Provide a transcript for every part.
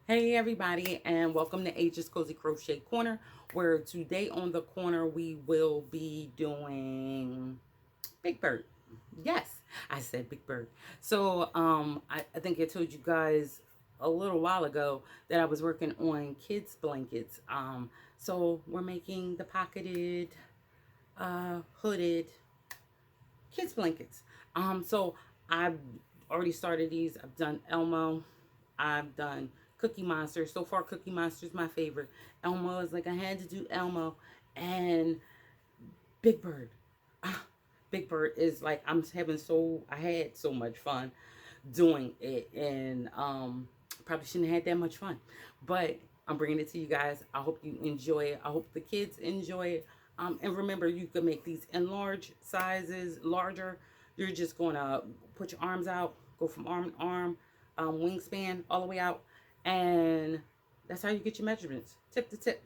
Hey everybody, and welcome to Age's Cozy Crochet Corner, where today on the corner we will be doing Big Bird. Yes, I said Big Bird. So I think I told you guys a little while ago that I was working on kids blankets. So we're making the pocketed, hooded kids blankets. So I've already started these. I've done Elmo. I've done Cookie Monster. So far, Cookie Monster is my favorite. Elmo is like I had to do Elmo, and Big Bird. Ah, Big Bird is like I had so much fun doing it, and probably shouldn't have had that much fun, but I'm bringing it to you guys. I hope you enjoy it. I hope the kids enjoy it. And remember, you can make these in large sizes, larger. You're just gonna put your arms out, go from arm to arm, wingspan all the way out, and that's how you get your measurements, tip to tip.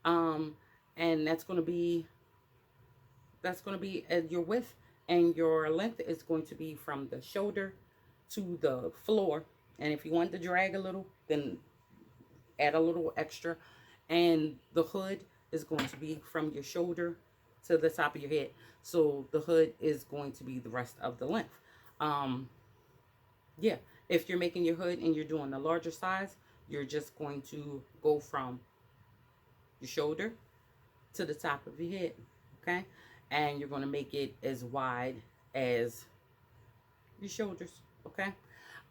Um, and that's gonna be your width, and your length is going to be from the shoulder to the floor. And if you want to drag a little, then add a little extra. And the hood is going to be from your shoulder to the top of your head. So the hood is going to be the rest of the length. Um, yeah, if you're making your hood and you're doing the larger size, you're just going to go from your shoulder to the top of your head. Okay, and you're going to make it as wide as your shoulders. Okay.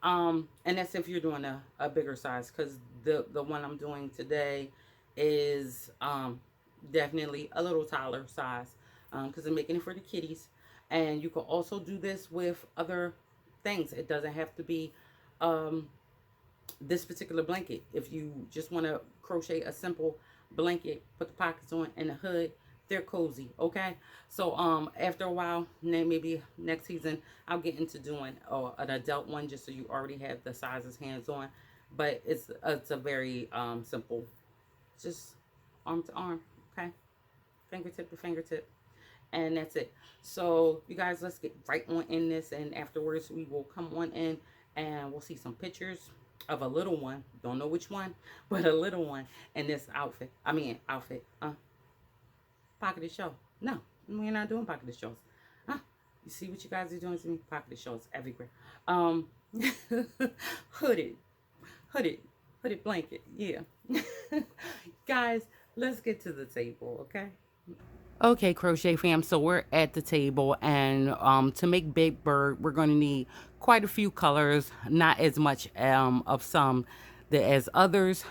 And that's if you're doing a bigger size, because the one I'm doing today is definitely a little taller size, because I'm making it for the kitties. And you can also do this with other things. It doesn't have to be um, this particular blanket. If you just want to crochet a simple blanket, put the pockets on and the hood, they're cozy. Okay, so after a while, maybe next season, I'll get into doing an adult one, just so you already have the sizes hands on. But it's a very simple, just arm to arm. Okay, fingertip to fingertip, and that's it. So you guys, let's get right on in this, and afterwards we will come on in and we'll see some pictures of a little one. Don't know which one, but a little one in this outfit. I mean outfit. Pocketed show. No, we're not doing pocketed shows. Huh? You see what you guys are doing to me? Pocketed shows everywhere. Um, hooded, hooded, hooded blanket. Yeah, guys, let's get to the table, okay? Okay, crochet fam. So we're at the table, and to make Big Bird, we're going to need quite a few colors. Not as much of some as others.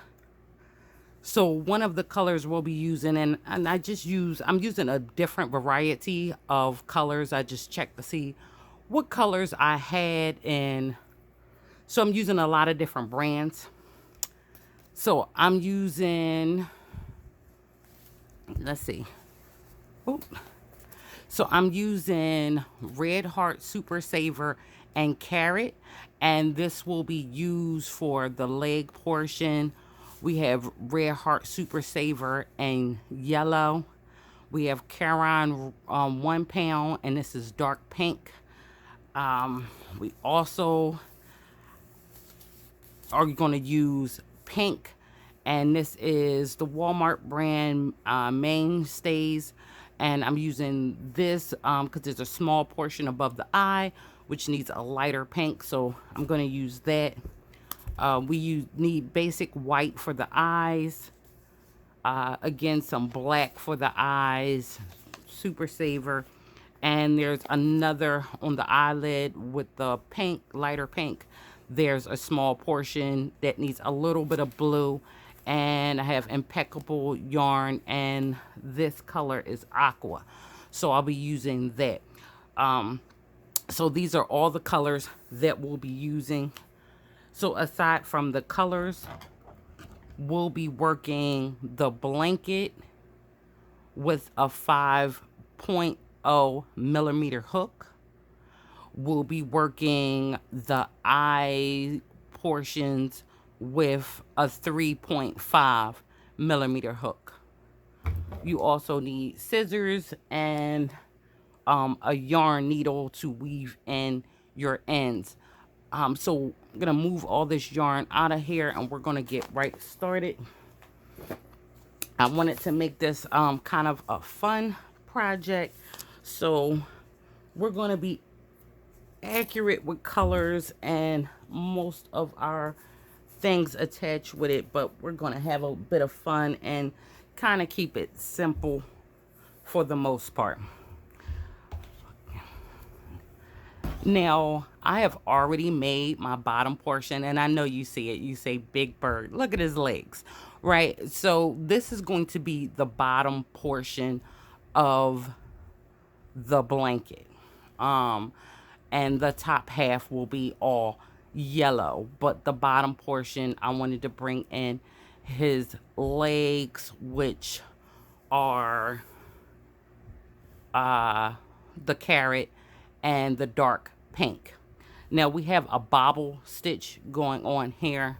So one of the colors we'll be using, and I'm using a different variety of colors. I just checked to see what colors I had, and so I'm using a lot of different brands. So I'm using, let's see. Oop. So I'm using Red Heart Super Saver and Carrot, and this will be used for the leg portion. We have Red Heart Super Saver and yellow. We have Caron 1 pound, and this is dark pink. We also are going to use pink, and this is the Walmart brand Mainstays. And I'm using this because there's a small portion above the eye which needs a lighter pink, so I'm going to use that. Need basic white for the eyes. Again, some black for the eyes, Super Saver. And there's another on the eyelid with the pink, lighter pink. There's a small portion that needs a little bit of blue. And I have Impeccable yarn, and this color is aqua. So I'll be using that. So these are all the colors that we'll be using. So aside from the colors, we'll be working the blanket with a 5.0 millimeter hook. We'll be working the eye portions with a 3.5 millimeter hook. You also need scissors and a yarn needle to weave in your ends. So I'm gonna move all this yarn out of here and we're gonna get right started. I wanted to make this kind of a fun project, so we're gonna be accurate with colors and most of our things attached with it, but we're gonna have a bit of fun and kind of keep it simple for the most part. Now, I have already made my bottom portion, and I know you see it. You say Big Bird. Look at his legs, right? So this is going to be the bottom portion of the blanket. And the top half will be all yellow, but the bottom portion, I wanted to bring in his legs, which are the carrot and the dark pink. Now we have a bobble stitch going on here.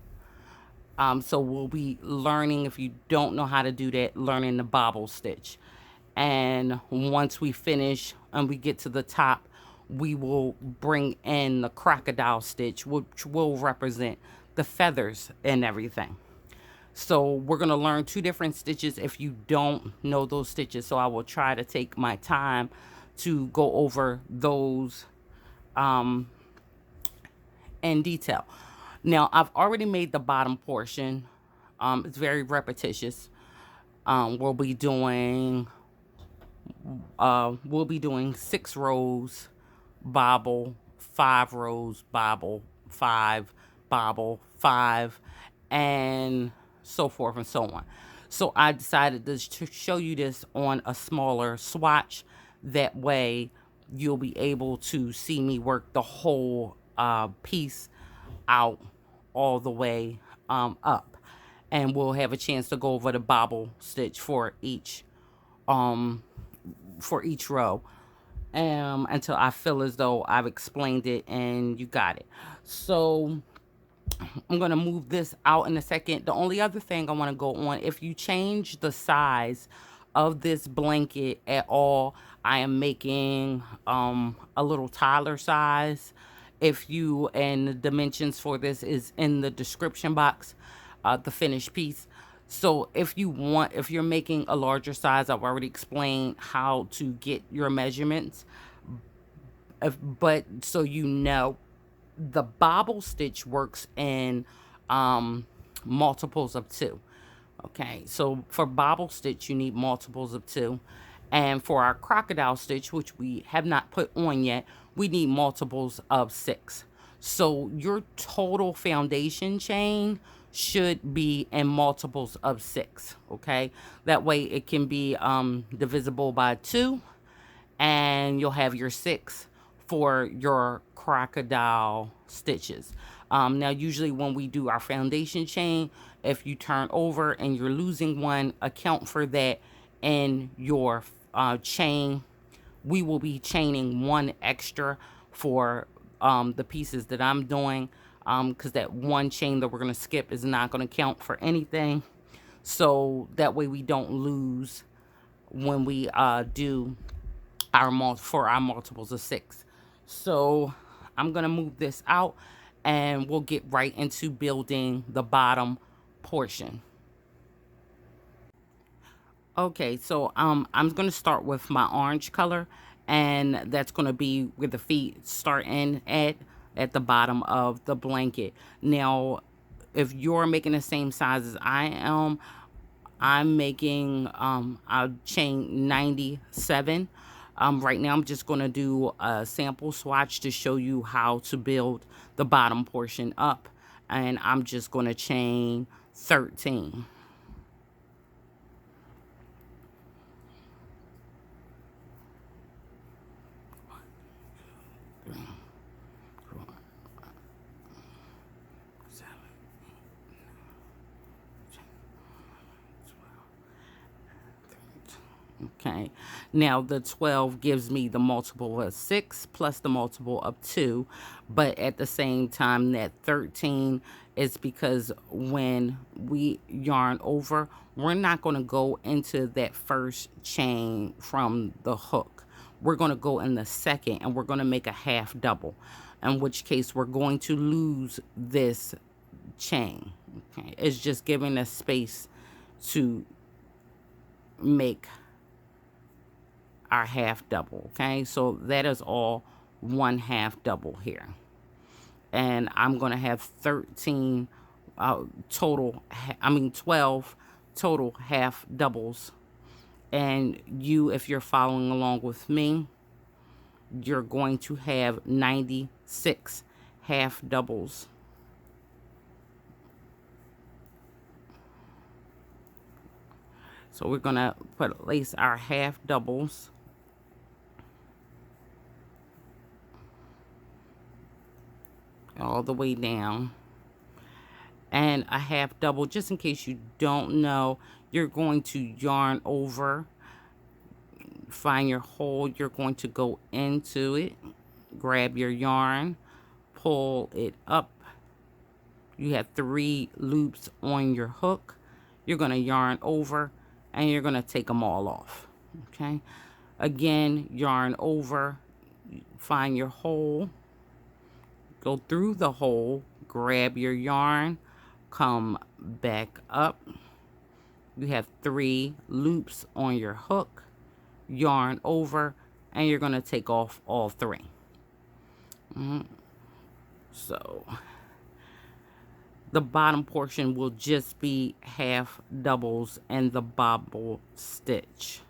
So we'll be learning, if you don't know how to do that, learning the bobble stitch. And once we finish and we get to the top, we will bring in the crocodile stitch, which will represent the feathers and everything. So we're going to learn two different stitches if you don't know those stitches. So I will try to take my time to go over those in detail. Now, I've already made the bottom portion. It's very repetitious. We'll be doing 6 rows, bobble, 5 rows, bobble, 5, bobble, 5, and so forth and so on. So I decided to show you this on a smaller swatch. That way you'll be able to see me work the whole piece out all the way up. And we'll have a chance to go over the bobble stitch for each row until I feel as though I've explained it and you got it. So I'm going to move this out in a second. The only other thing I want to go on, if you change the size of this blanket at all, I am making a little toddler size. If you, and the dimensions for this is in the description box, the finished piece. So if you're making a larger size, I've already explained how to get your measurements. But so you know, the bobble stitch works in multiples of 2. Okay, so for bobble stitch, you need multiples of 2. And for our crocodile stitch, which we have not put on yet, we need multiples of 6. So your total foundation chain should be in multiples of 6. Okay, that way it can be divisible by 2, and you'll have your 6 for your crocodile stitches. Now, usually when we do our foundation chain, if you turn over and you're losing one, account for that in your chain. We will be chaining 1 extra for the pieces that I'm doing, because that 1 chain that we're going to skip is not going to count for anything. So that way we don't lose when we do our multiples of 6. So I'm going to move this out and we'll get right into building the bottom portion. Okay, so I'm going to start with my orange color, and that's going to be where the feet start in at the bottom of the blanket. Now, if you're making the same size as I am, I'm making a chain 97. Right now I'm just going to do a sample swatch to show you how to build the bottom portion up, and I'm just going to chain 13. Okay, now the 12 gives me the multiple of 6 plus the multiple of 2, but at the same time that 13 is because when we yarn over, we're not going to go into that first chain from the hook. We're going to go in the second, and we're going to make a half double. in which case we're going to lose this chain. Okay, it's just giving us space to make our half double. Okay, so that is all one half double here, and I'm gonna have 13 total, 12 total half doubles. And you, if you're following along with me, you're going to have 96 half doubles. So we're gonna place our half doubles all the way down, and a half double, just in case you don't know, you're going to yarn over, find your hole, you're going to go into it, grab your yarn, pull it up. You have 3 loops on your hook. You're going to yarn over, and you're going to take them all off. Okay, again, yarn over, find your hole, go through the hole, grab your yarn, come back up. You have 3 loops on your hook, yarn over, and you're going to take off all 3. So the bottom portion will just be half doubles and the bobble stitch.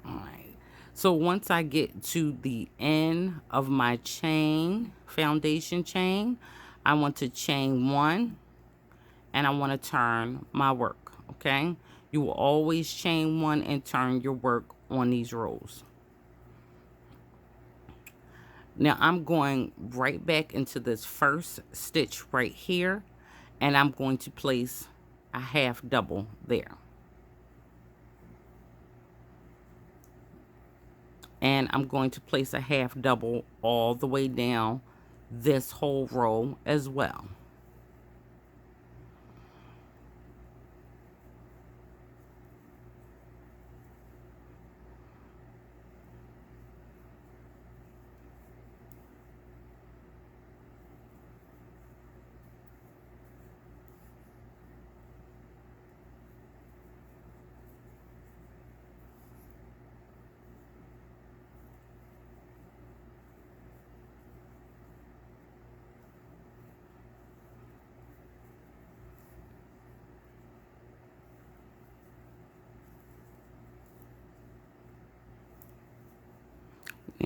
All right, so once I get to the end of my chain, foundation chain, I want to chain 1, and I want to turn my work. Okay, you will always chain 1 and turn your work on these rows. Now I'm going right back into this first stitch right here, and I'm going to place a half double there. And I'm going to place a half double all the way down this whole row as well.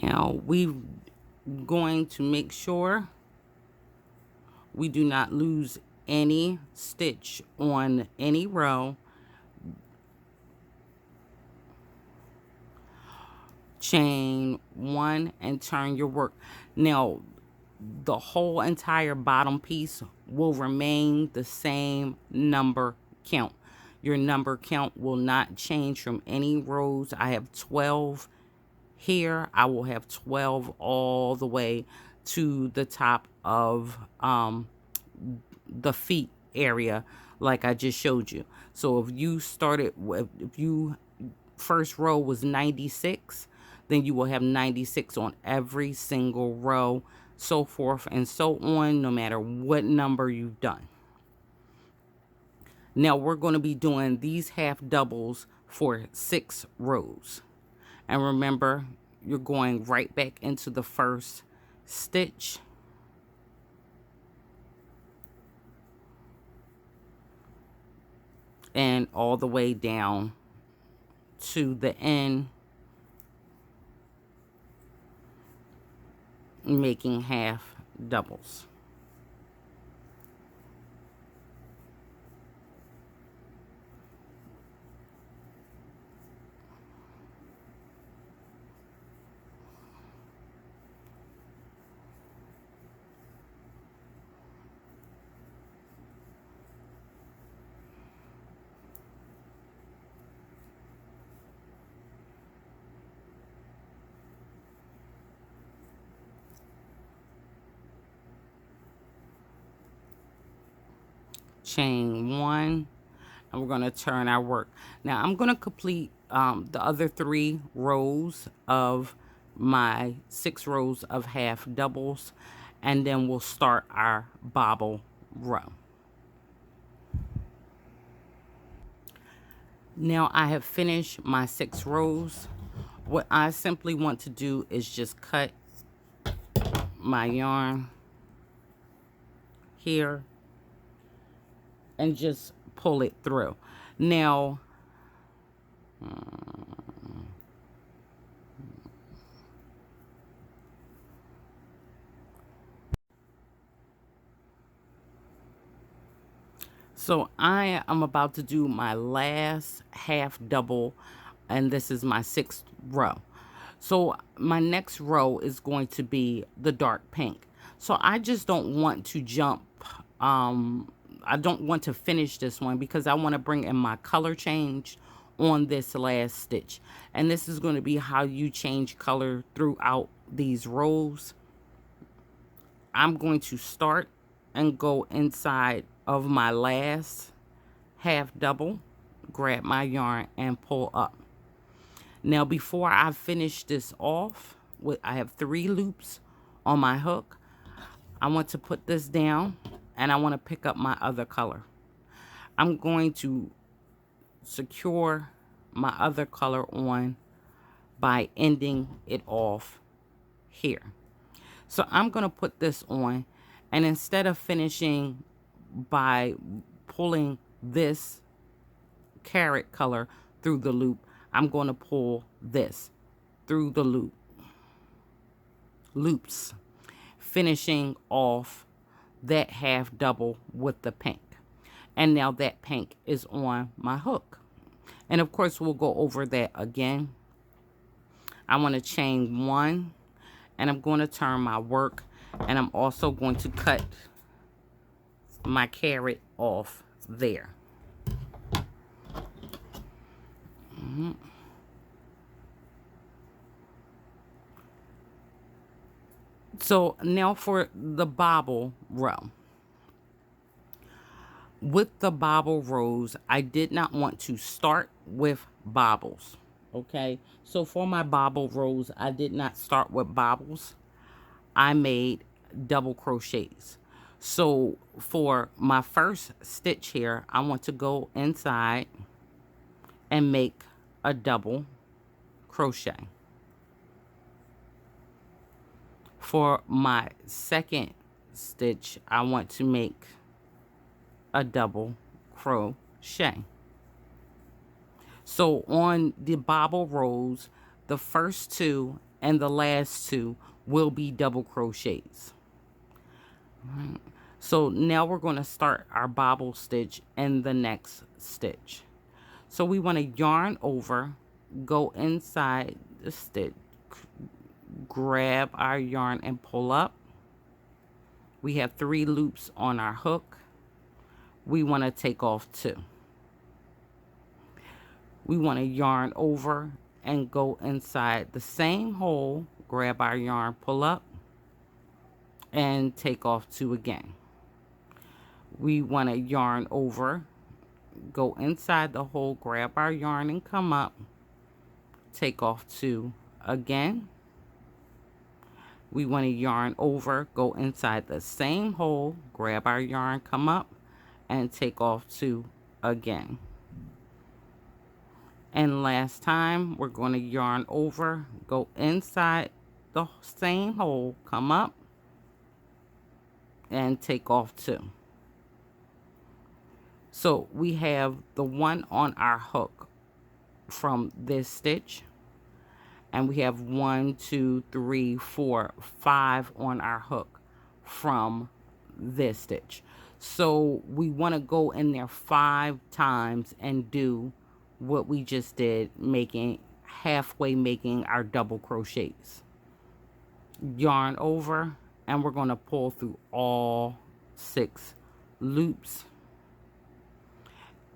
Now we're going to make sure we do not lose any stitch on any row. Chain 1 and turn your work. Now the whole entire bottom piece will remain the same number count. Your number count will not change from any rows. I have 12 here. I will have 12 all the way to the top of the feet area, like I just showed you. So if you started with, if you first row was 96, then you will have 96 on every single row, so forth and so on, no matter what number you've done. Now we're going to be doing these half doubles for 6 rows. And remember, you're going right back into the first stitch. And all the way down to the end, making half doubles. Chain 1. and we're going to turn our work. Now I'm going to complete the other 3 rows of my 6 rows of half doubles, and then we'll start our bobble row. Now I have finished my 6 rows. What I simply want to do is just cut my yarn here and just pull it through. Now, so I am about to do my last half double, and this is my 6th row. So my next row is going to be the dark pink. So I just don't want to jump, I don't want to finish this one because I want to bring in my color change on this last stitch. And this is going to be how you change color throughout these rows. I'm going to start and go inside of my last half double, grab my yarn and pull up. Now before I finish this off, I have 3 loops on my hook. I want to put this down and I want to pick up my other color. I'm going to secure my other color on by ending it off here. So I'm going to put this on, and instead of finishing by pulling this carrot color through the loop, I'm going to pull this through the loops, finishing off that half double with the pink. And now that pink is on my hook. And of course, we'll go over that again. I want to chain 1, and I'm going to turn my work, and I'm also going to cut my carrot off there. So now for the bobble row. With the bobble rows, I did not want to start with bobbles. Okay, so for my bobble rows, I did not start with bobbles. I made double crochets. So for my first stitch here, I want to go inside and make a double crochet. For my second stitch, I want to make a double crochet. So on the bobble rows, the first 2 and the last 2 will be double crochets. Right. So now we're going to start our bobble stitch in the next stitch. So we want to yarn over, go inside the stitch, grab our yarn and pull up. We have 3 loops on our hook. We want to take off 2. We want to yarn over and go inside the same hole, grab our yarn, pull up, and take off 2 again. We want to yarn over, go inside the hole, grab our yarn and come up, take off 2 again. We want to yarn over, go inside the same hole, grab our yarn, come up, and take off 2 again. And last time, we're going to yarn over, go inside the same hole, come up, and take off 2. So we have the 1 on our hook from this stitch, and we have 1, 2, 3, 4, 5 on our hook from this stitch. So we want to go in there 5 times and do what we just did, halfway making our double crochets. Yarn over, and we're going to pull through all 6 loops.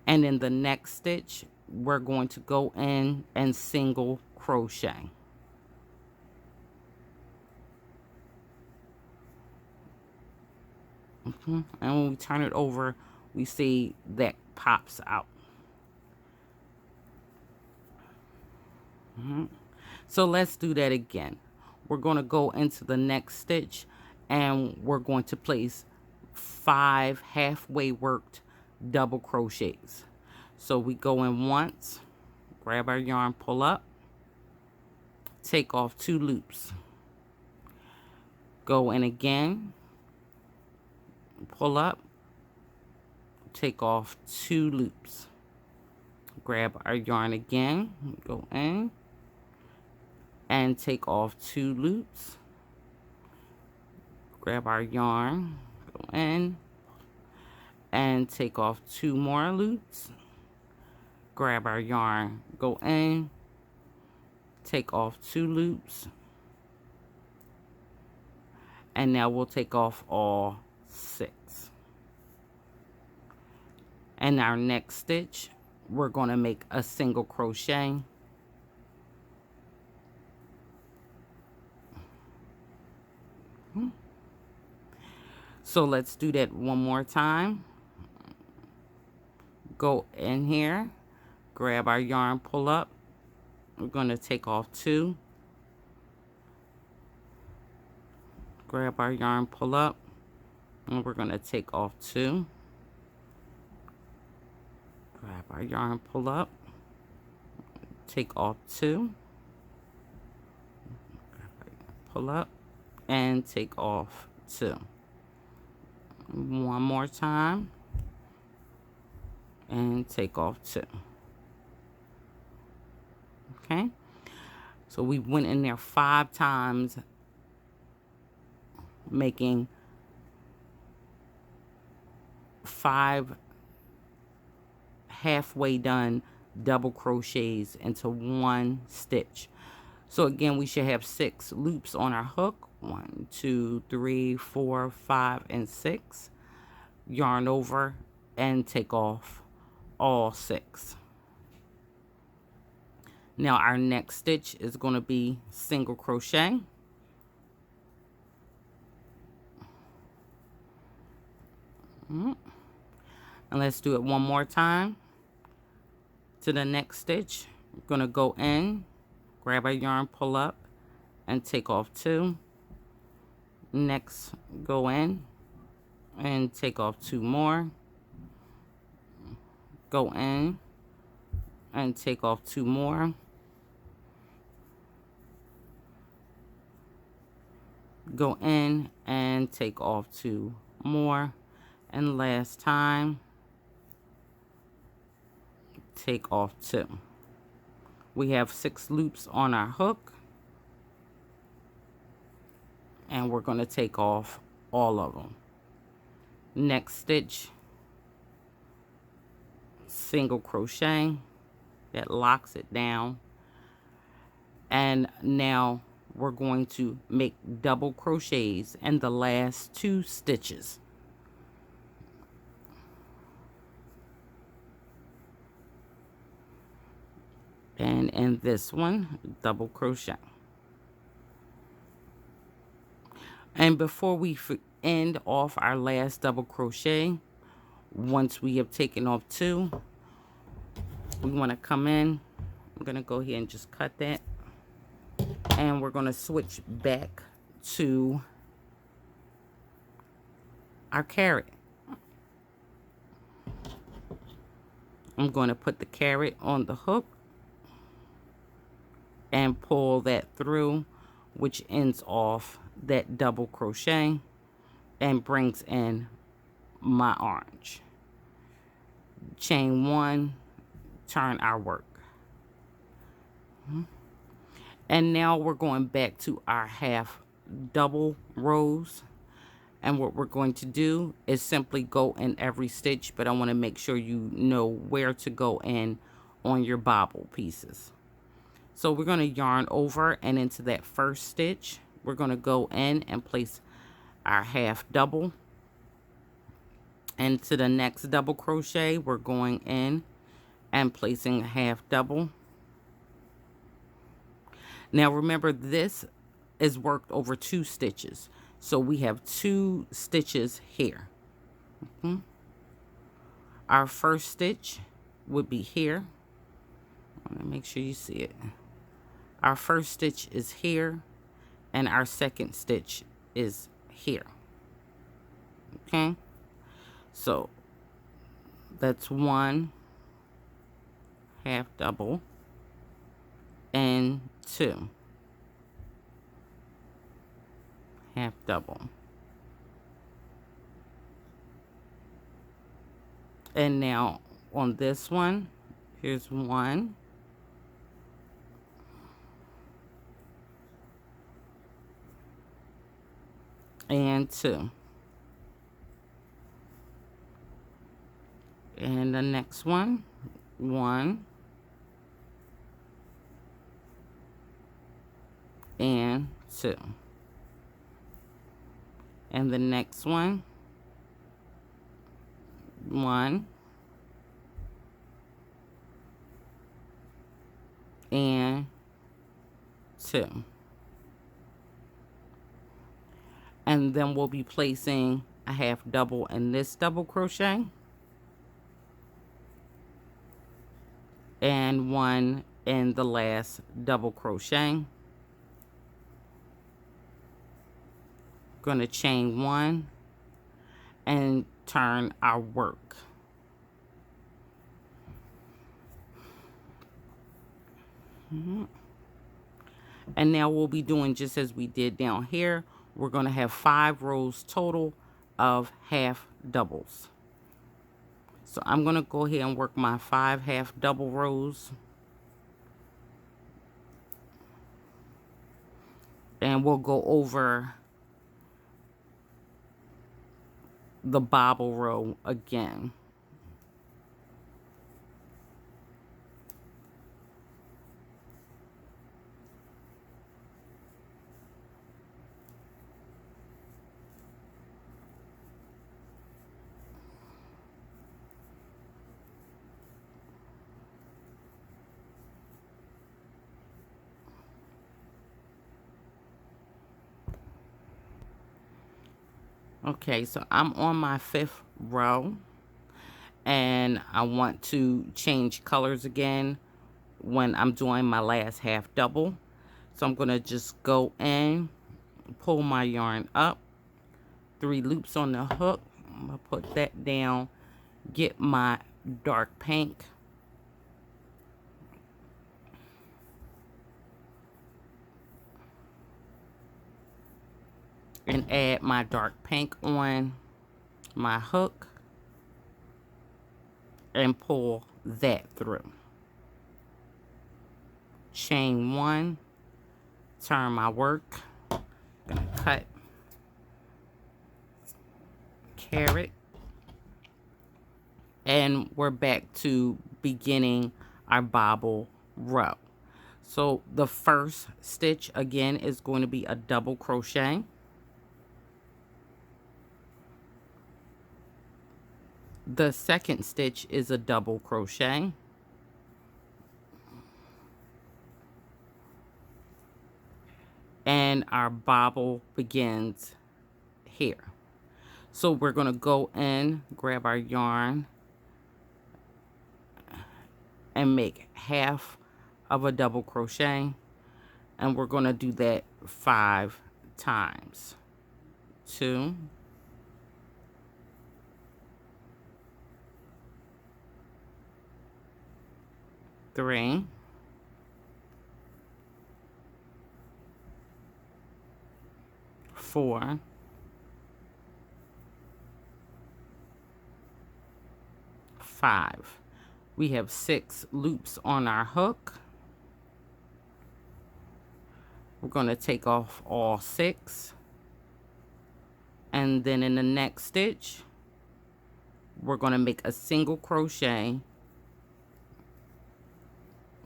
And in the next stitch, we're going to go in and single crochet. And when we turn it over, we see that pops out. So let's do that again. We're going to go into the next stitch and we're going to place 5 halfway worked double crochets. So we go in once, grab our yarn, pull up, take off 2 loops, go in again, pull up, take off 2 loops, grab our yarn again, go in and take off 2 loops, grab our yarn, go in and take off 2 more loops, grab our yarn, go in, take off 2 loops, and now we'll take off all 6. And our next stitch, we're going to make a single crochet. So let's do that one more time. Go in here, grab our yarn, pull up. We're going to take off 2. Grab our yarn, pull up, and we're going to take off 2. Grab our yarn, pull up, take off 2. Pull up and take off 2. One more time and take off 2. Okay, so we went in there 5 times, making 5 halfway done double crochets into 1 stitch. So again, we should have 6 loops on our hook. 1, 2, 3, 4, 5, and 6. Yarn over and take off all 6. Now our next stitch is going to be single crochet. And let's do it one more time. To the next stitch, we're going to go in, grab our yarn, pull up, and take off 2. Next, go in and take off 2 more. Go in and take off 2 more. Go in and take off 2 more. And last time, take off 2. We have 6 loops on our hook, and we're going to take off all of them. Next stitch, single crochet, that locks it down. And now we're going to make double crochets in the last 2 stitches. And in this one, double crochet. And before we end off our last double crochet, once we have taken off 2, we want to come in. I'm going to go ahead and just cut that. And we're going to switch back to our carrot. I'm going to put the carrot on the hook and pull that through, which ends off that double crochet and brings in my orange. Chain 1, turn our work. And now we're going back to our half double rows, and what we're going to do is simply go in every stitch, but I want to make sure you know where to go in on your bobble pieces. So we're going to yarn over, and into that first stitch we're going to go in and place our half double, and to the next double crochet we're going in and placing a half double. Now remember, this is worked over 2 stitches, so we have 2 stitches here. Our first stitch would be here. I want to make sure you see it. Our first stitch is here and our second stitch is here. Okay, so that's 1 half double and 2 half double. And now on this one, here's 1 and 2. And the next one, 1 and 2. And the next one, 1 and 2. And then we'll be placing a half double in this double crochet and 1 in the last double crochet. Going to chain 1 and turn our work. And now we'll be doing just as we did down here. We're going to have 5 rows total of half doubles. So I'm going to go ahead and work my 5 half double rows. And we'll go over the bobble row again. Okay, so I'm on my 5th row and I want to change colors again when I'm doing my last half double. So I'm going to just go in, pull my yarn up, 3 loops on the hook. I'm going to put that down, get my dark pink. And add my dark pink on my hook and pull that through. Chain 1, turn my work, gonna cut, carrot, and we're back to beginning our bobble row. So the first stitch again is going to be a double crochet. The second stitch is a double crochet. And our bobble begins here. So we're going to go in, grab our yarn, and make half of a double crochet. And we're going to do that 5 times. 2, 3, 4, 5. We have 6 loops on our hook. We're going to take off all 6. And then in the next stitch, we're going to make a single crochet,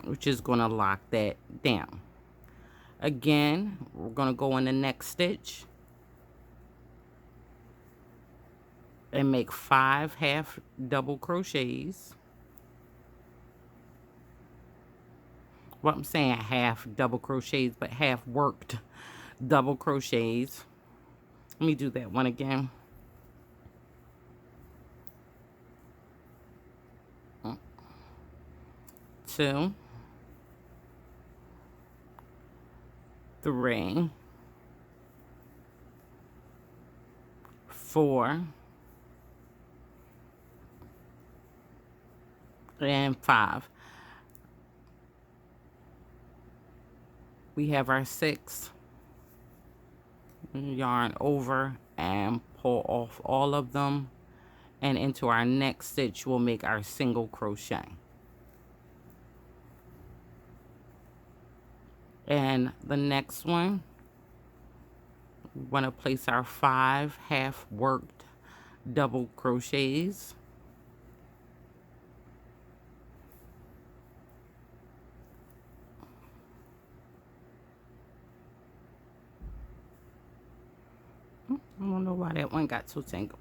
which is going to lock that down. Again, we're going to go in the next stitch and make 5 half double crochets. Well, I'm saying half double crochets, but half worked double crochets. Let me do that one again. 2, 3, 4, and 5. We have our 6. Yarn over and pull off all of them, and into our next stitch we'll make our single crochet. And the next one, we want to place our 5 half worked double crochets. I don't know why that one got so tangled.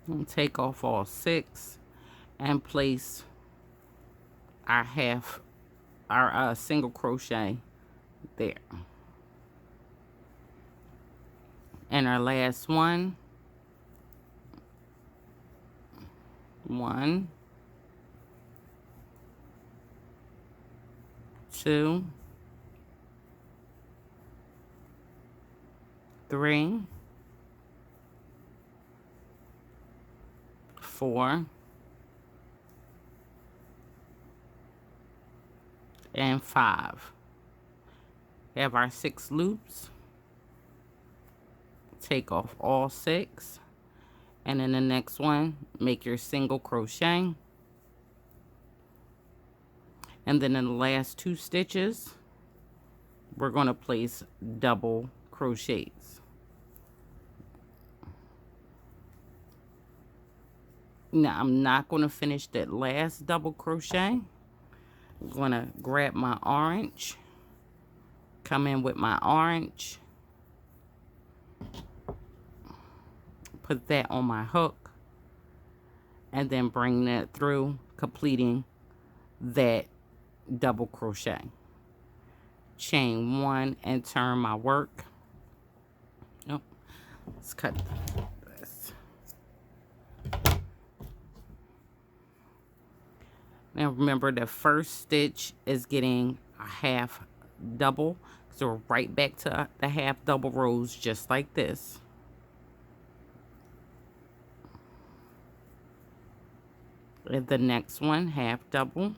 And take off all 6 and place our single crochet there. And our last one, 1, 2, 3, 4, and 5. Have our 6 loops. Take off all 6, and in the next one make your single crochet, and then in the last 2 stitches we're going to place double crochets. Now I'm not going to finish that last double crochet. I'm going to grab my orange, come in with my orange, put that on my hook, and then bring that through, completing that double crochet. Chain 1 and turn my work. Oh, let's cut this. Now remember, the first stitch is getting a half double, so we're right back to the half double rows just like this. And the next one, half double.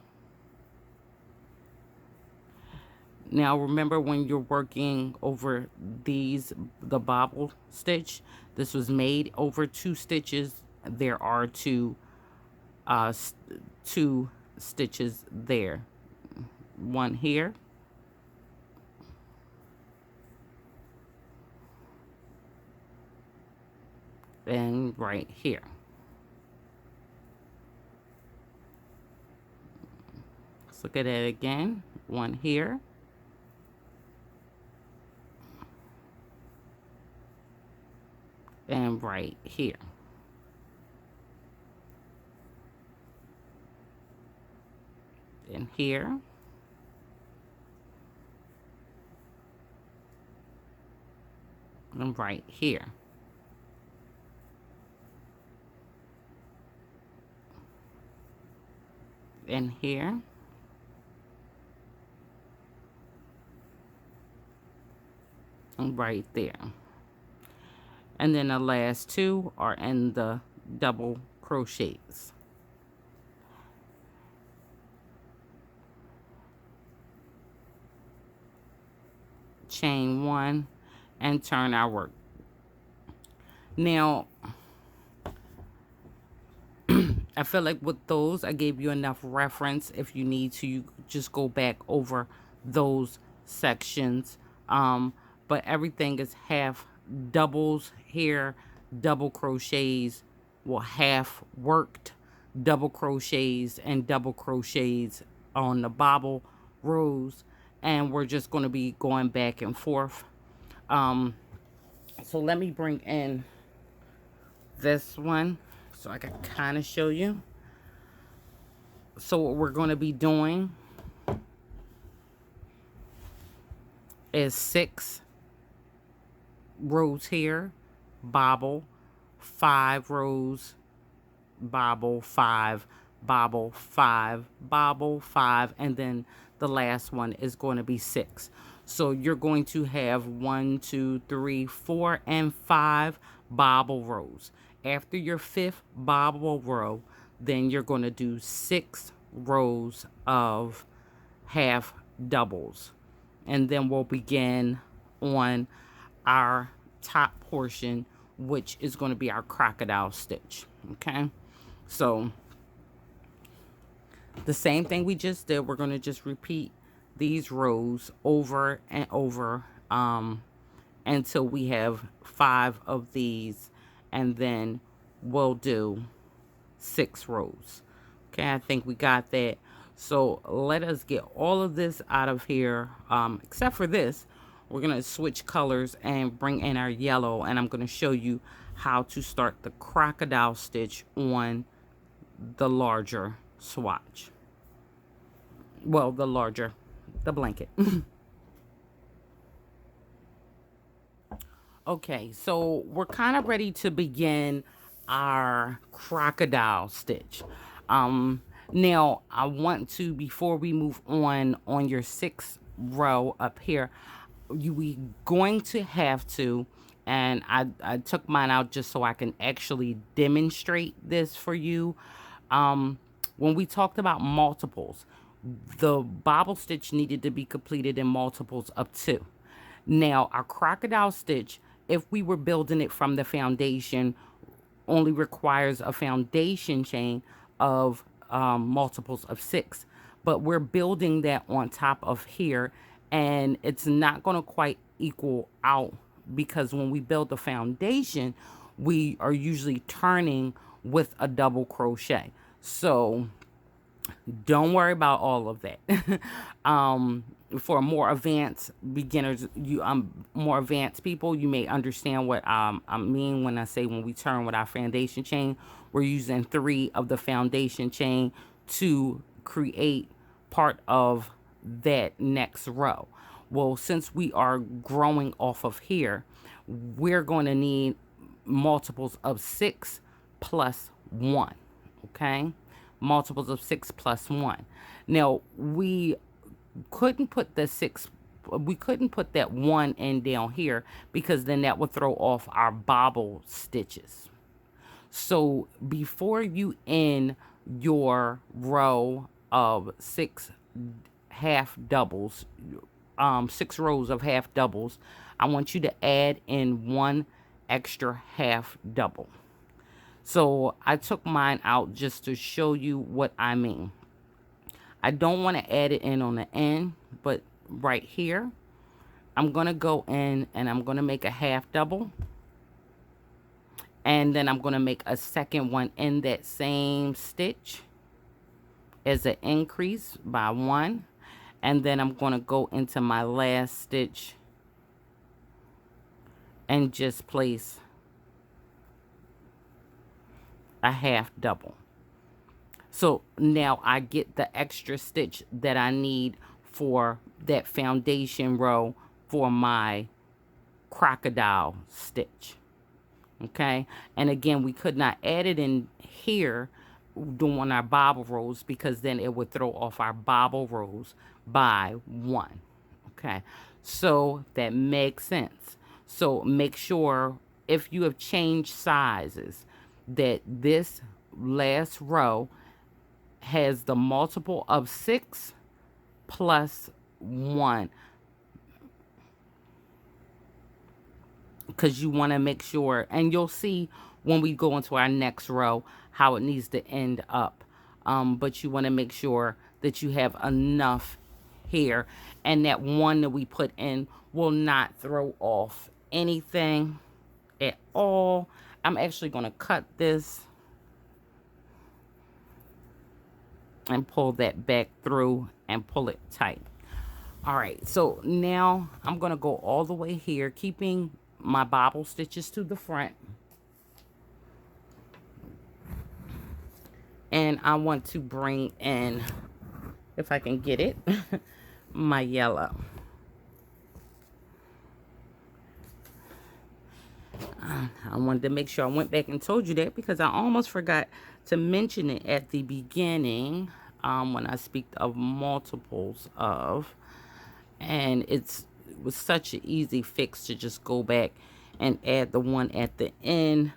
Now remember, when you're working over the bobble stitch, this was made over 2 stitches. There are two stitches there. One here. And right here. Let's look at it again. One here. And right here. And here. And right here. And here. And right there. And then the last 2 are in the double crochets. Chain 1 and turn our work. Now I feel like with those I gave you enough reference. If you need to, you just go back over those sections, but everything is half doubles here, double crochets, well, half worked double crochets and double crochets on the bobble rows, and we're just going to be going back and forth. So let me bring in this one so I can kind of show you. So what we're going to be doing is 6 rows here, bobble, 5 rows, bobble, 5, bobble, 5, bobble, 5, and then the last one is going to be 6. So you're going to have 1, 2, 3, 4, and 5 bobble rows. After your 5th bobble row, then you're going to do 6 rows of half doubles. And then we'll begin on our top portion, which is going to be our crocodile stitch. Okay, so the same thing we just did, we're going to just repeat these rows over and over until we have 5 of these, and then we'll do 6 rows. Okay, I think we got that. So let us get all of this out of here, except for this. We're going to switch colors and bring in our yellow, and I'm going to show you how to start the crocodile stitch on the larger swatch. Well, the blanket. Okay, so we're kind of ready to begin our crocodile stitch. Now I want to, before we move on your 6th row up here, we going to have to, and I took mine out just so I can actually demonstrate this for you. When we talked about multiples, the bobble stitch needed to be completed in multiples of 2. Now, our crocodile stitch, if we were building it from the foundation, only requires a foundation chain of multiples of 6. But we're building that on top of here, and it's not going to quite equal out, because when we build the foundation, we are usually turning with a double crochet. So don't worry about all of that. For more advanced beginners, more advanced people, you may understand what I mean when I say when we turn with our foundation chain, we're using 3 of the foundation chain to create part of that next row. Well, since we are growing off of here, we're going to need multiples of 6 plus 1. Okay, multiples of 6 plus 1. Now we couldn't put the 6, we couldn't put that 1 in down here, because then that would throw off our bobble stitches. So before you end your row of 6 half doubles, 6 rows of half doubles, I want you to add in 1 extra half double. So I took mine out just to show you what I mean. I don't want to add it in on the end, but right here, I'm going to go in and I'm going to make a half double. And then I'm going to make a second one in that same stitch as an increase by 1. And then I'm going to go into my last stitch and just place a half double. So now I get the extra stitch that I need for that foundation row for my crocodile stitch. Okay, and again, we could not add it in here doing our bobble rows, because then it would throw off our bobble rows by 1. Okay, so that makes sense. So make sure, if you have changed sizes, that this last row has the multiple of 6 plus 1, because you want to make sure, and you'll see when we go into our next row how it needs to end up, but you want to make sure that you have enough here, and that 1 that we put in will not throw off anything at all. I'm actually going to cut this and pull that back through and pull it tight. All right, so now I'm going to go all the way here, keeping my bobble stitches to the front. And I want to bring in, if I can get it, my yellow. I wanted to make sure I went back and told you that because I almost forgot to mention it at the beginning when I speak of multiples of. And it was such an easy fix to just go back and add the one at the end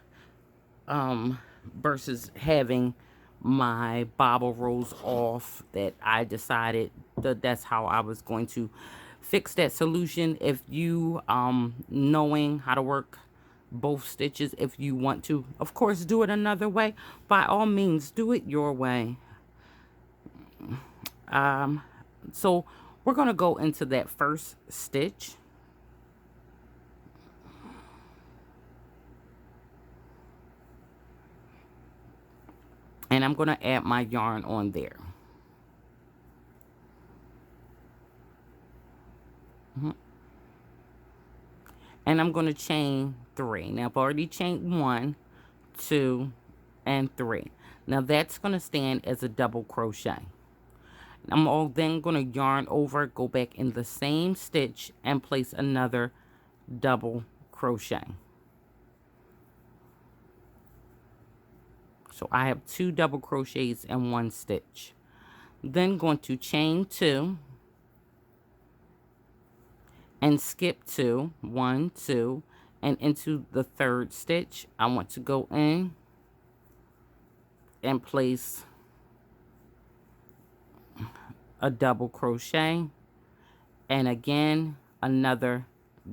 versus having my bobble rows off. That I decided that that's how I was going to fix that solution. If you knowing how to work both stitches, if you want to of course do it another way, by all means do it your way. So we're going to go into that first stitch. And I'm going to add my yarn on there. And I'm going to chain 3. Now I've already chained 1, 2, and 3. Now that's going to stand as a double crochet. I'm then going to yarn over, go back in the same stitch, and place another double crochet. So I have 2 double crochets and 1 stitch. Then going to chain 2 and skip 2, 1, 2, and into the 3rd stitch I want to go in and place a double crochet, and again another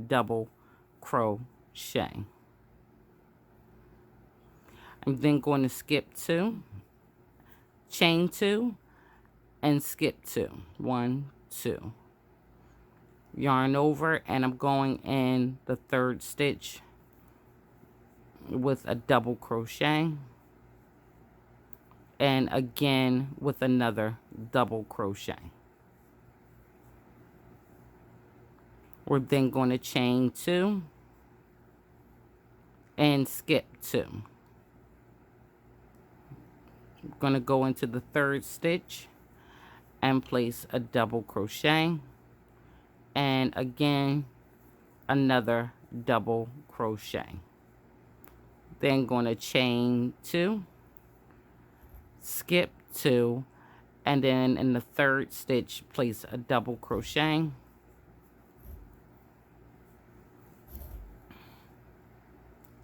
double crochet. I'm then going to skip 2, chain 2, and skip 2, 1, 2. Yarn over, and I'm going in the 3rd stitch with a double crochet, and again with another double crochet. We're then going to chain 2 and skip 2. I'm going to go into the 3rd stitch and place a double crochet, and again another double crochet. Then going to chain 2, skip 2, and then in the 3rd stitch place a double crochet,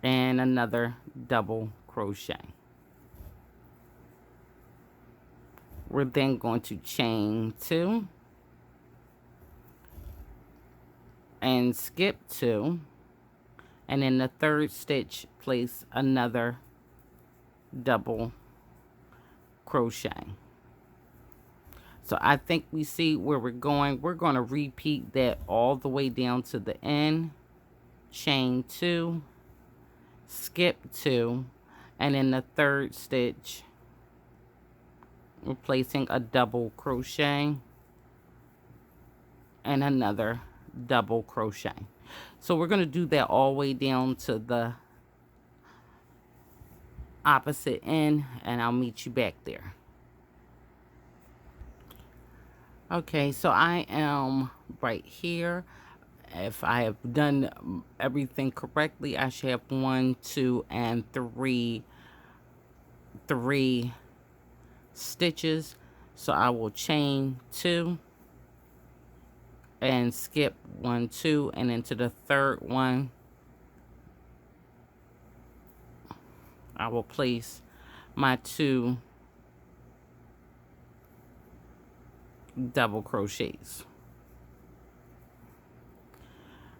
and another double crochet. We're then going to chain 2 and skip 2, and in the 3rd stitch place another double crochet. So I think we see where we're going. We're going to repeat that all the way down to the end. Chain 2, skip 2, and in the 3rd stitch we're placing a double crochet and another double crochet. So we're going to do that all the way down to the opposite end, and I'll meet you back there. Okay, so I am right here. If I have done everything correctly, I should have 1, 2, and 3 stitches. So I will chain 2 and skip 1, 2, and into the 3rd one I will place my 2 double crochets.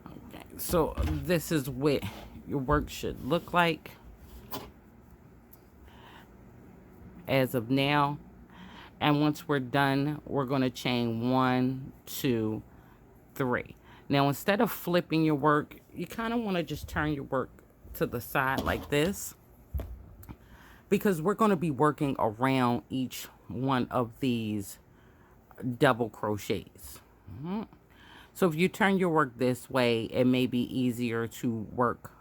Okay, so this is what your work should look like as of now. And once we're done, we're going to chain 1, 2, 3. Now instead of flipping your work, you kind of want to just turn your work to the side like this, because we're going to be working around each one of these double crochets. So if you turn your work this way, it may be easier to work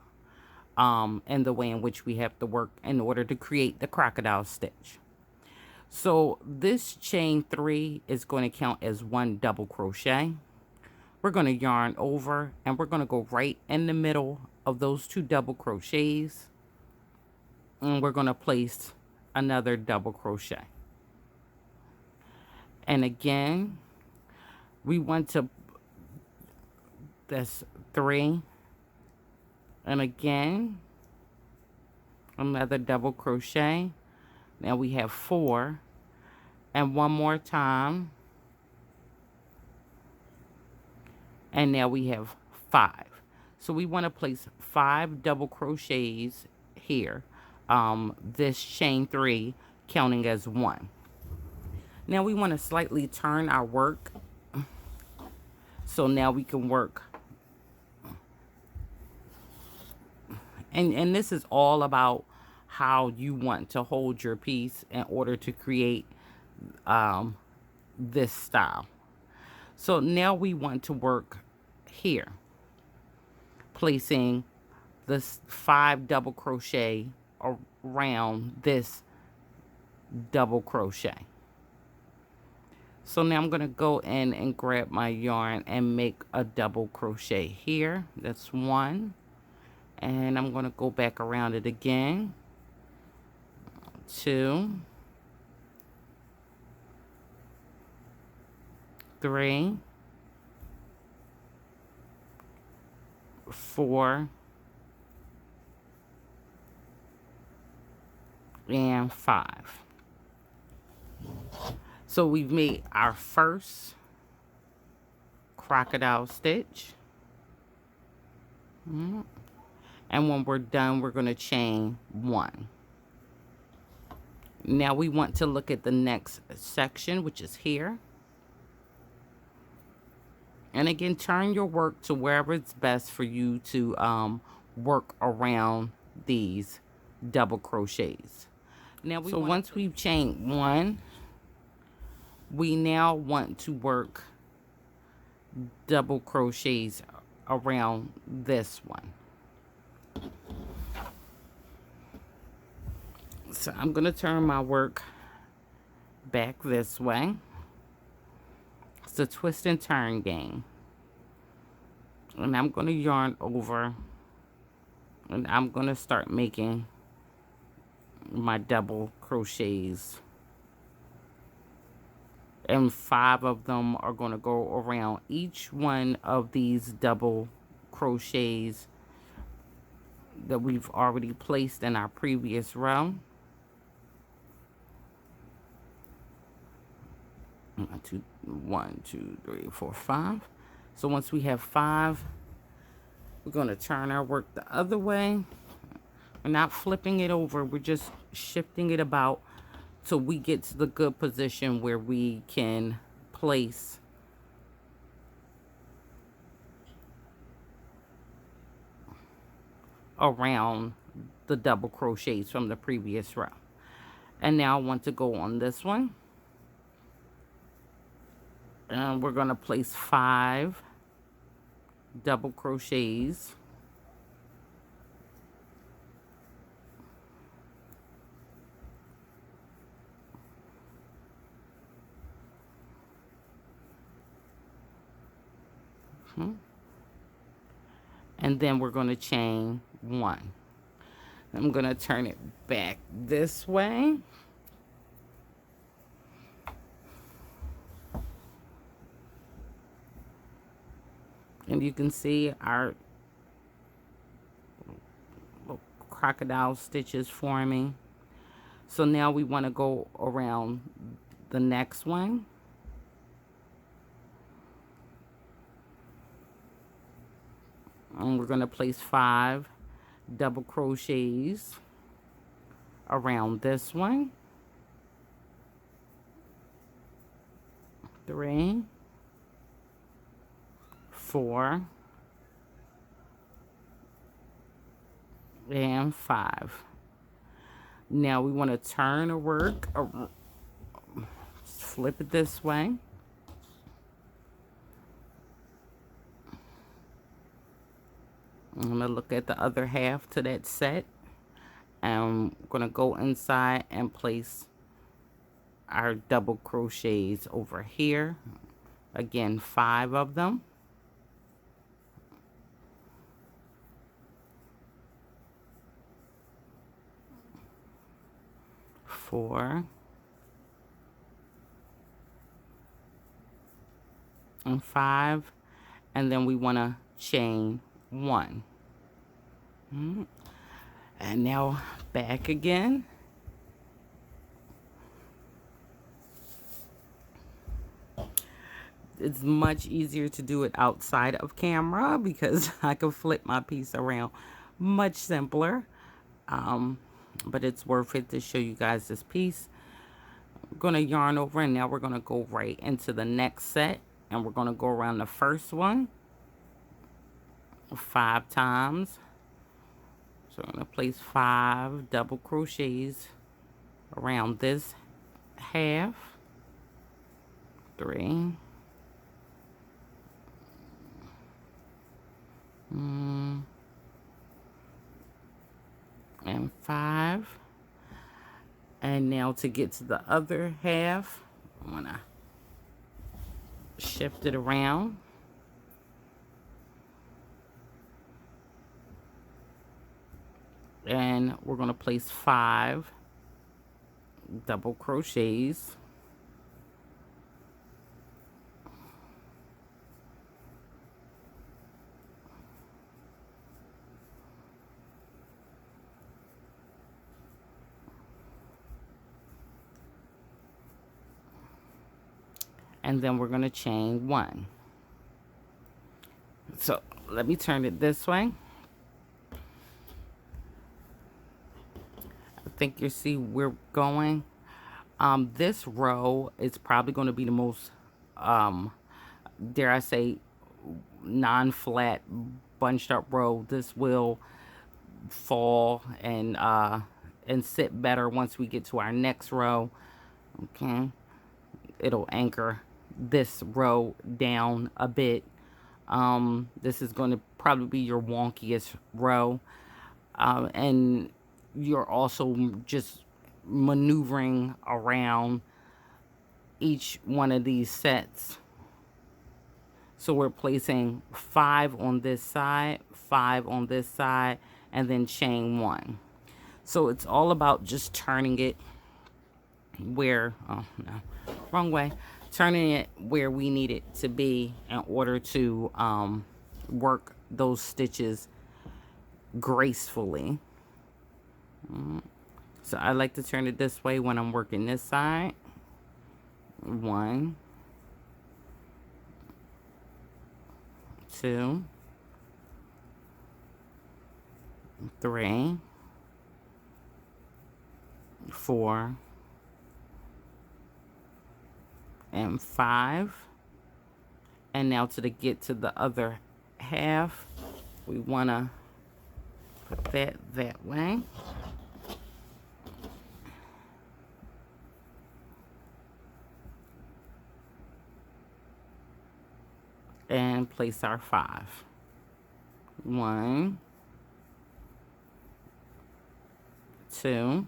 in the way in which we have to work in order to create the crocodile stitch. So this chain 3 is going to count as 1 double crochet. We're going to yarn over, and we're going to go right in the middle of those 2 double crochets, and we're going to place another double crochet. And again, we want to, that's 3, and again another double crochet. Now we have 4, and one more time, and now we have 5. So we want to place 5 double crochets here, this chain 3 counting as 1. Now we want to slightly turn our work, so now we can work. And this is all about how you want to hold your piece in order to create this style. So now we want to work here, placing this 5 double crochet around this double crochet. So now I'm going to go in and grab my yarn and make a double crochet here. That's 1. And I'm going to go back around it again. 2, 3, 4, and 5. So we've made our first crocodile stitch. And when we're done, we're going to chain 1. Now we want to look at the next section, which is here. And again, turn your work to wherever it's best for you to work around these double crochets. Now once we've chained 1, we now want to work double crochets around this one. So I'm going to turn my work back this way. It's a twist and turn game. And I'm going to yarn over, and I'm going to start making my double crochets. And 5 of them are going to go around each one of these double crochets that we've already placed in our previous row. 1, 2, 3, 4, 5. So once we have 5, we're going to turn our work the other way. We're not flipping it over, we're just shifting it about so we get to the good position where we can place around the double crochets from the previous row. And now I want to go on this one. And we're going to place 5 double crochets and then we're going to chain 1. I'm going to turn it back this way. And you can see our crocodile stitches forming. So now we want to go around the next one. And we're going to place 5 double crochets around this one. 3, 4, and 5. Now we want to turn the work, flip it this way. I'm going to look at the other half to that set. I'm going to go inside and place our double crochets over here. Again, 5 of them. 4 and 5, and then we want to chain 1. And now back again. It's much easier to do it outside of camera because I can flip my piece around much simpler. But it's worth it to show you guys this piece. I'm going to yarn over, and now we're going to go right into the next set, and we're going to go around the first one 5 times. So I'm going to place 5 double crochets around this half. 3 and 5. And now to get to the other half, I'm gonna shift it around. And we're gonna place 5 double crochets. And then we're going to chain 1. So let me turn it this way. I think you see where we're going. This row is probably going to be the most, dare I say, non-flat bunched up row. This will fall and sit better once we get to our next row. Okay, it'll anchor this row down a bit. This is going to probably be your wonkiest row, and you're also just maneuvering around each one of these sets. So we're placing 5 on this side, 5 on this side, and then chain 1. So it's all about just turning it where, oh no, wrong way, turning it where we need it to be in order to work those stitches gracefully. So I like to turn it this way when I'm working this side. 1, 2, 3, 4, and 5. And now to get to the other half, we want to put that way. And place our 5. 1, 2,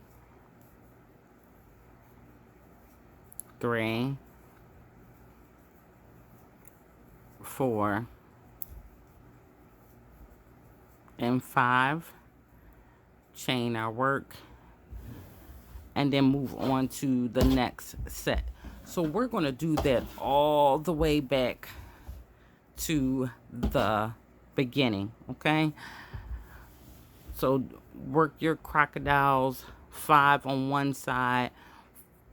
3, 4, and 5. Chain our work, and then move on to the next set. So we're going to do that all the way back to the beginning. Okay, so work your crocodiles, 5 on one side,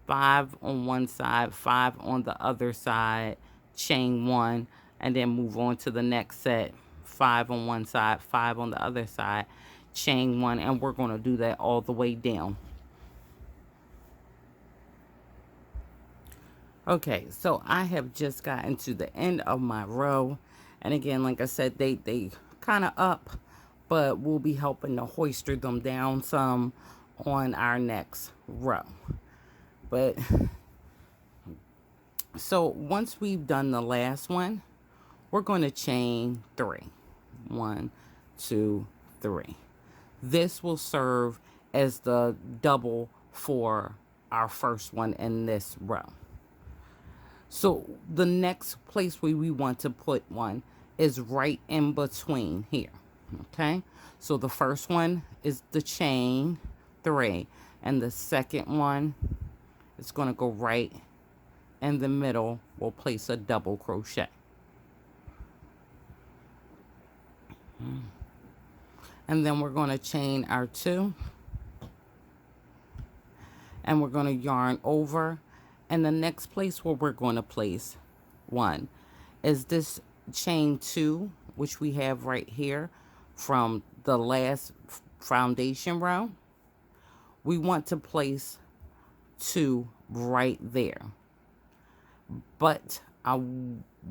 5 on one side, 5 on the other side, chain 1, and then move on to the next set. 5 on one side, 5 on the other side, chain 1, and we're going to do that all the way down. Okay, so I have just gotten to the end of my row, and again, like I said, they kind of up, but we'll be helping to hoist them down some on our next row. But so once we've done the last one, we're going to chain 3. 1, 2, 3. This will serve as the double for our first one in this row. So the next place where we want to put one is right in between here. Okay, so the first one is the chain 3, and the second one is going to go right in the middle. We'll place a double crochet. And then we're going to chain our 2, and we're going to yarn over, and the next place where we're going to place 1 is this chain 2, which we have right here from the last foundation row. We want to place 2 right there, but I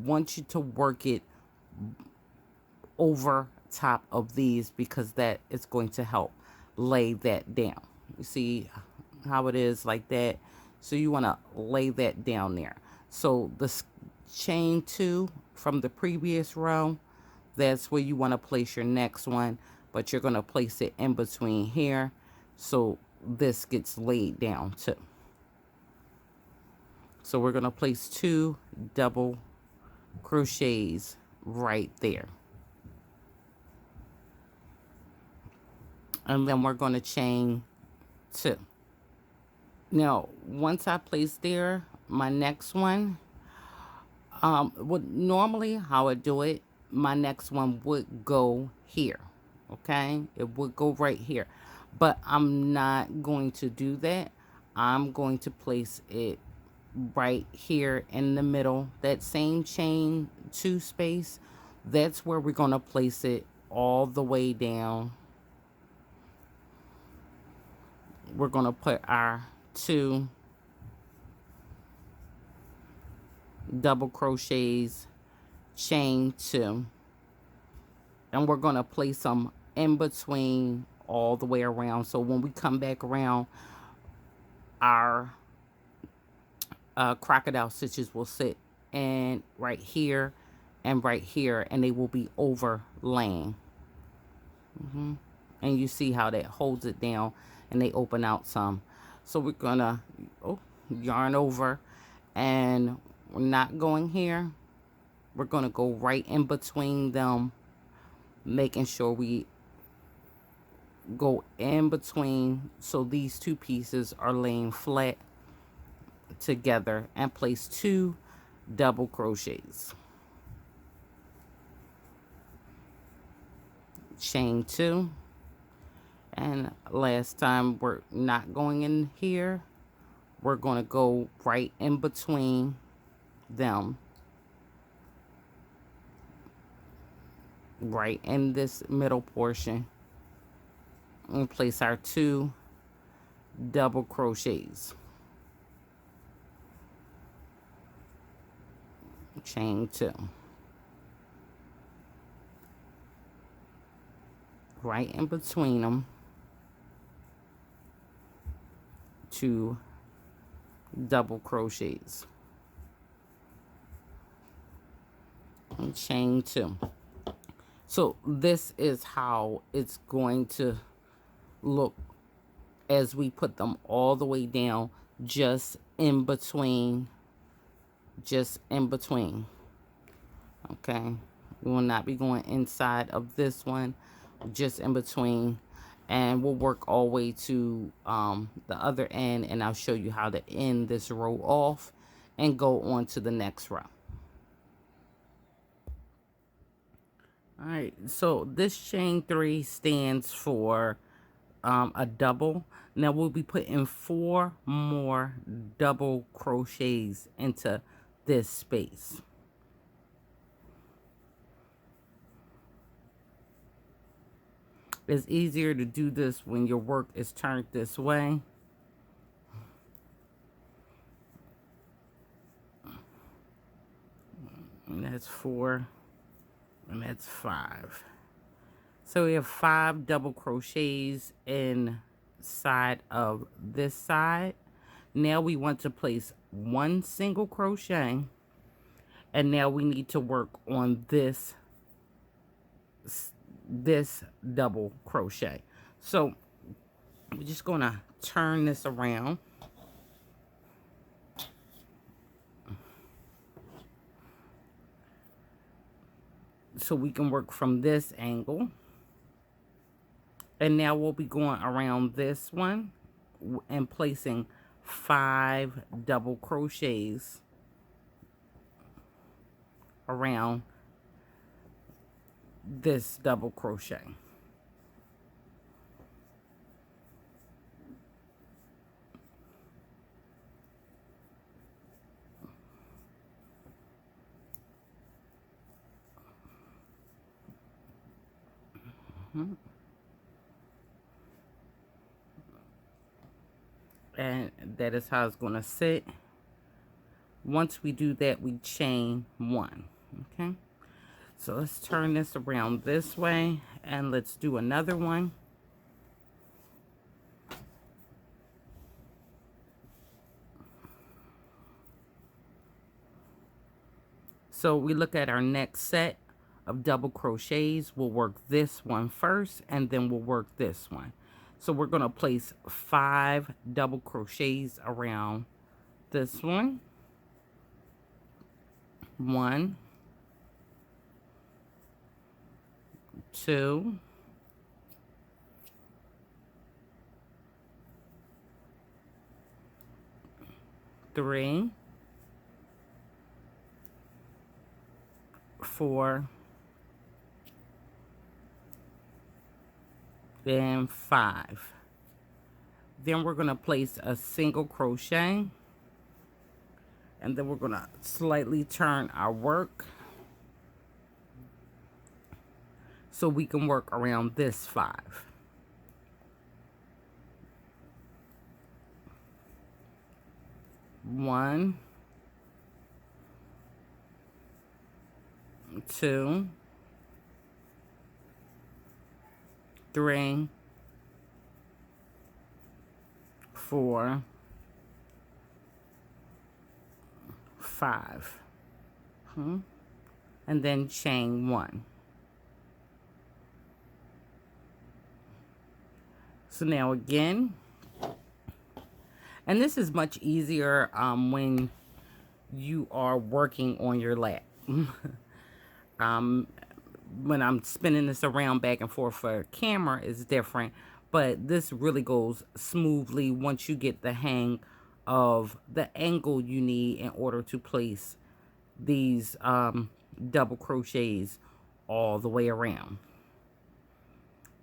want you to work it over top of these because that is going to help lay that down. You see how it is like that? So you want to lay that down there. So the chain 2 from the previous row, that's where you want to place your next one, but you're going to place it in between here so this gets laid down too. So we're going to place 2 double crochets right there. And then we're going to chain 2. Now, once I place there, my next one, normally how I do it, my next one would go here, okay? It would go right here. But I'm not going to do that. I'm going to place it right here in the middle. That same chain 2 space, that's where we're going to place it all the way down. We're going to put our 2 double crochets, chain 2, and we're going to place them in between all the way around. So when we come back around, our crocodile stitches will sit in right here and right here, and they will be overlaying. And you see how that holds it down and they open out some. So we're gonna yarn over, and we're not going here. We're gonna go right in between them, making sure we go in between so these 2 pieces are laying flat together, and place 2 double crochets, chain 2. And last time, we're not going in here. We're going to go right in between them, right in this middle portion, and place our 2 double crochets, chain 2, right in between them, 2 double crochets, and chain 2. So this is how it's going to look as we put them all the way down, just in between, okay? We will not be going inside of this one, just in between, and we'll work all the way to the other end, and I'll show you how to end this row off and go on to the next row. All right, so this chain 3 stands for a double. Now we'll be putting 4 more double crochets into this space. It's easier to do this when your work is turned this way. And that's 4, and that's 5. So we have 5 double crochets inside of this side. Now we want to place 1 single crochet, and now we need to work on this double crochet. So we're just gonna turn this around. So we can work from this angle. And now we'll be going around this one and placing 5 double crochets around this double crochet. And that is how it's going to sit. Once we do that, we chain 1. Okay, so let's turn this around this way and let's do another one. So we look at our next set of double crochets. We'll work this one first and then we'll work this one. So we're going to place 5 double crochets around this one. 1, 2, 3, 4, and 5. Then we're going to place a single crochet, and then we're going to slightly turn our work so we can work around this 5. 1, 2, 3, 4, 5. And then chain 1. So now again, and this is much easier when you are working on your lap. When I'm spinning this around back and forth for camera is different, but this really goes smoothly once you get the hang of the angle you need in order to place these double crochets all the way around.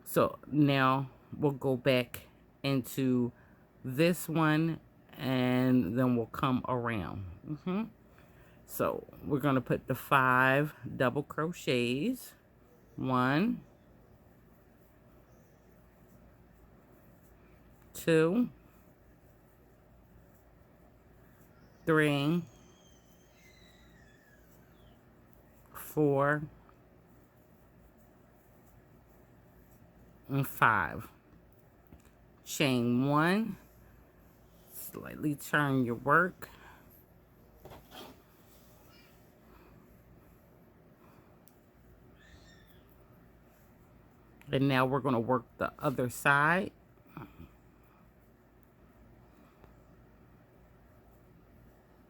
So now we'll go back into this one and then we'll come around. So we're going to put the 5 double crochets. 1, 2, 3, 4, and 5. Chain 1. Slightly turn your work. And now we're going to work the other side.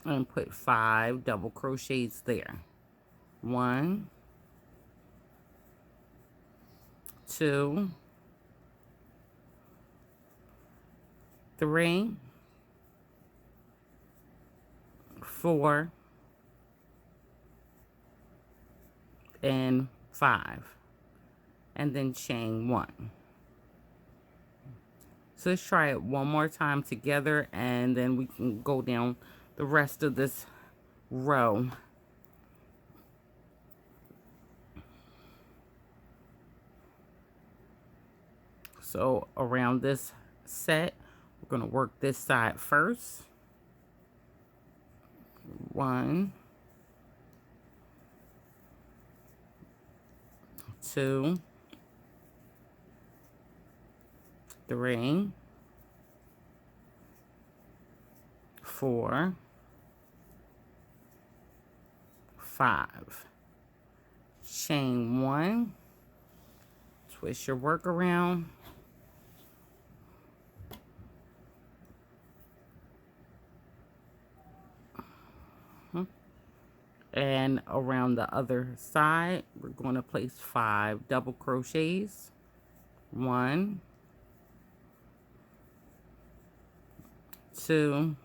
And put 5 double crochets there. 1, 2, 3, 4, and 5. And then chain 1. So let's try it one more time together and then we can go down the rest of this row. So around this set, we're going to work this side first. 1, 2, 3, 4, 5. Chain 1. Twist your work around. And around the other side, we're going to place 5 double crochets. 1, 2,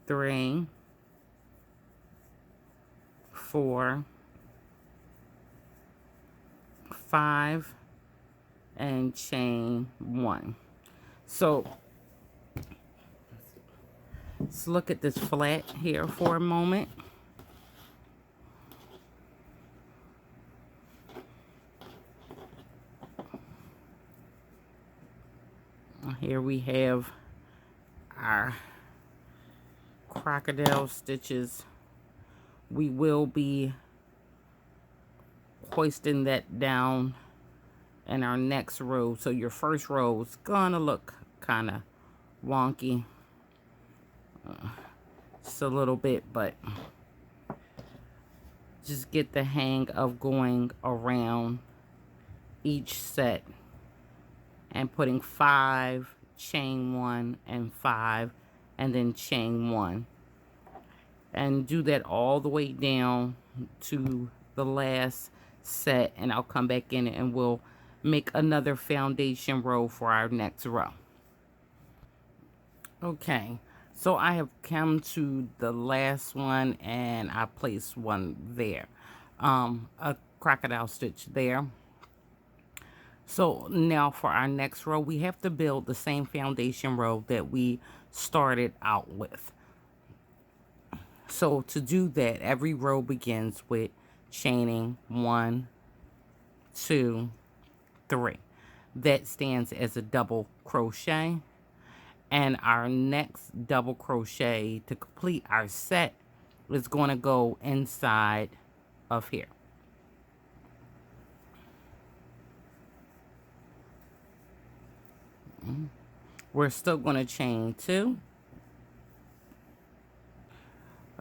3, 4, 5, and chain 1. So let's look at this flat here for a moment. Here we have our Crocodile Stitches. We will be hoisting that down in our next row. So your first row is gonna look kind of wonky. Just a little bit, but just get the hang of going around each set and putting 5, chain 1, and 5, and then chain 1. And do that all the way down to the last set, and I'll come back in and we'll make another foundation row for our next row. Okay, so I have come to the last one and I placed one there, a crocodile stitch there. So now for our next row, we have to build the same foundation row that we started out with. So to do that, every row begins with chaining 1, 2, 3. That stands as a double crochet. And our next double crochet to complete our set is going to go inside of here. We're still going to chain 2.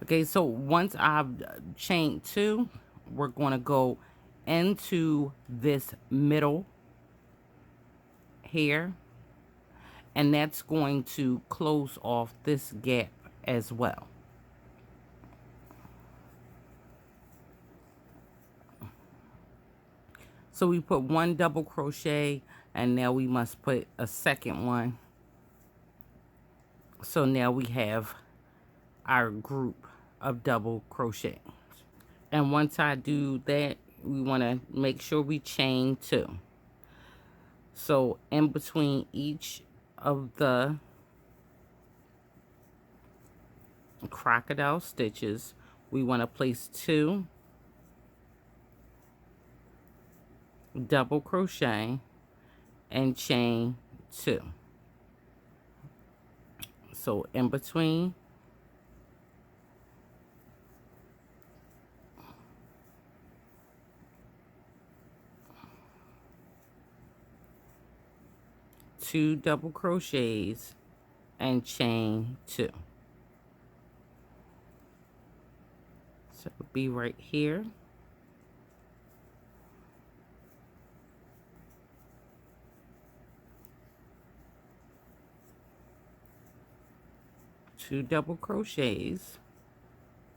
Okay, so once I've chained 2, we're going to go into this middle here, and that's going to close off this gap as well. So we put 1 double crochet, and now we must put a second one. So now we have our group of double crochets. And once I do that, we want to make sure we chain 2. So in between each of the crocodile stitches, we want to place 2 double crochet and chain 2. So in between two double crochets and chain 2. So it'll be right here. Two double crochets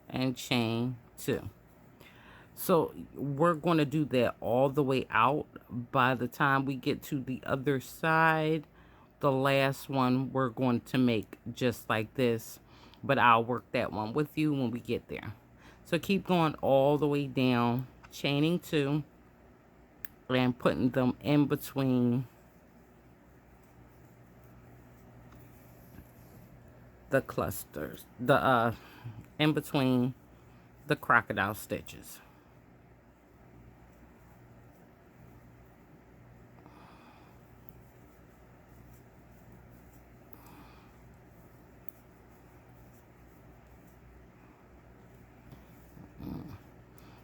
and chain 2. So we're going to do that all the way out. By the time we get to the other side, the last one we're going to make just like this, but I'll work that one with you when we get there. So keep going all the way down, chaining 2 and putting them in between the clusters, in between the crocodile stitches.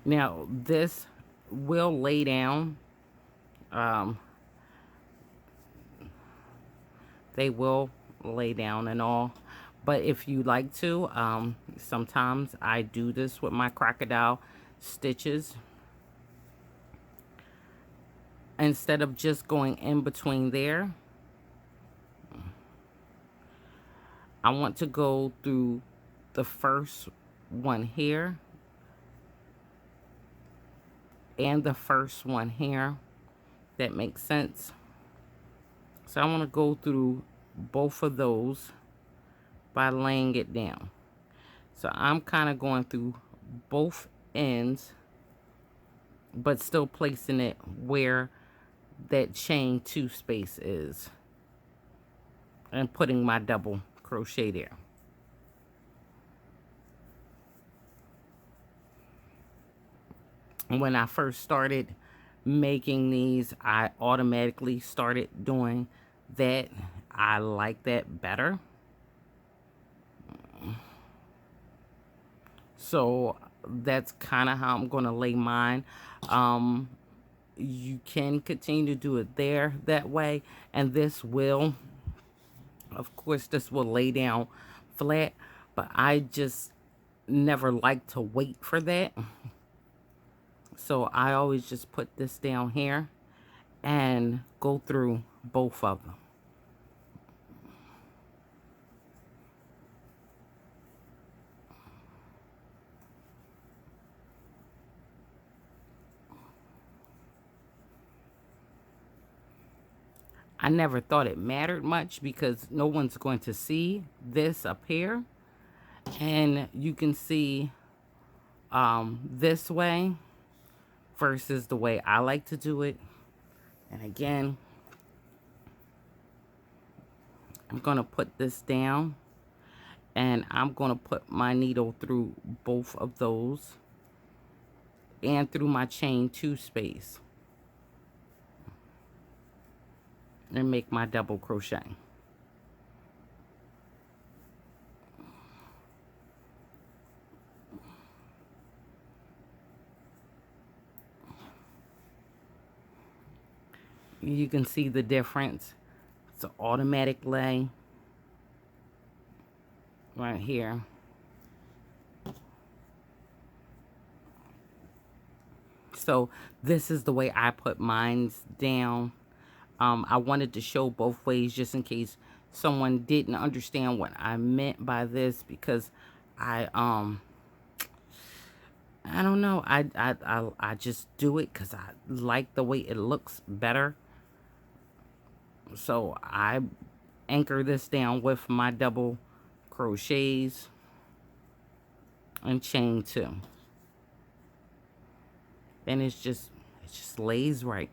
Now this will lay down. They will lay down and all, but if you like to, sometimes I do this with my crocodile stitches. Instead of just going in between there, I want to go through the first one here and the first one here. That makes sense. So I want to go through both of those by laying it down. So I'm kind of going through both ends, but still placing it where that chain 2 space is, and putting my double crochet there. When I first started making these, I automatically started doing that. I like that better. So that's kind of how I'm going to lay mine. You can continue to do it there that way, and this will, of course, this will lay down flat, but I just never like to wait for that. So I always just put this down here and go through both of them. I never thought it mattered much because no one's going to see this up here. And you can see this way versus the way I like to do it. And again, I'm going to put this down, and I'm going to put my needle through both of those and through my chain 2 space and make my double crochet. You can see the difference. It's an automatic lay right here. So this is the way I put mine down. I wanted to show both ways just in case someone didn't understand what I meant by this, because I don't know. I just do it because I like the way it looks better. So I anchor this down with my double crochets and chain 2. And it just lays right.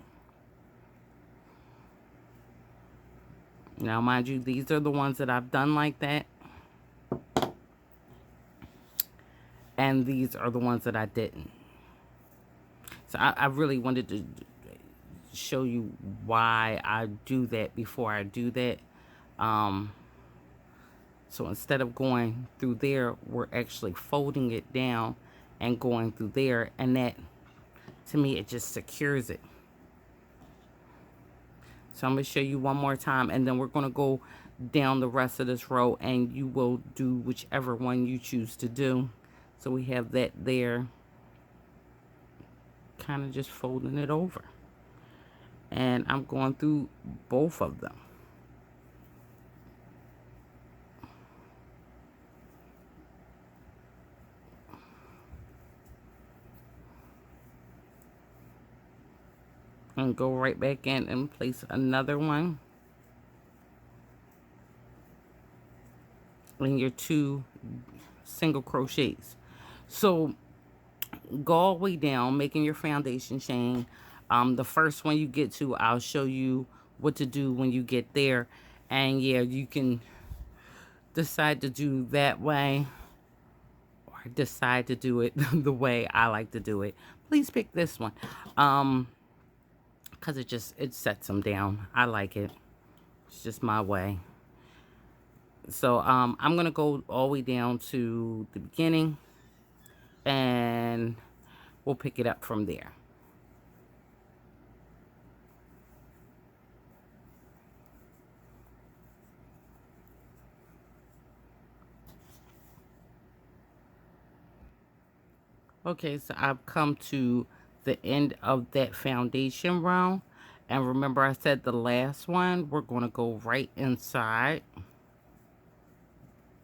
Now, mind you, these are the ones that I've done like that. And these are the ones that I didn't. So I really wanted to show you why I do that before I do that. So instead of going through there, we're actually folding it down and going through there. And that, to me, it just secures it. So I'm going to show you one more time, and then we're going to go down the rest of this row, and you will do whichever one you choose to do. So we have that there. Kind of just folding it over. And I'm going through both of them. And go right back in and place another one in your 2 single crochets. So go all the way down, making your foundation chain. The first one you get to, I'll show you what to do when you get there. And yeah, you can decide to do that way or decide to do it the way I like to do it. Please pick this one. Because it sets them down. I like it. It's just my way. So I'm going to go all the way down to the beginning, and we'll pick it up from there. Okay, so I've come to the end of that foundation round. And remember, I said the last one, we're going to go right inside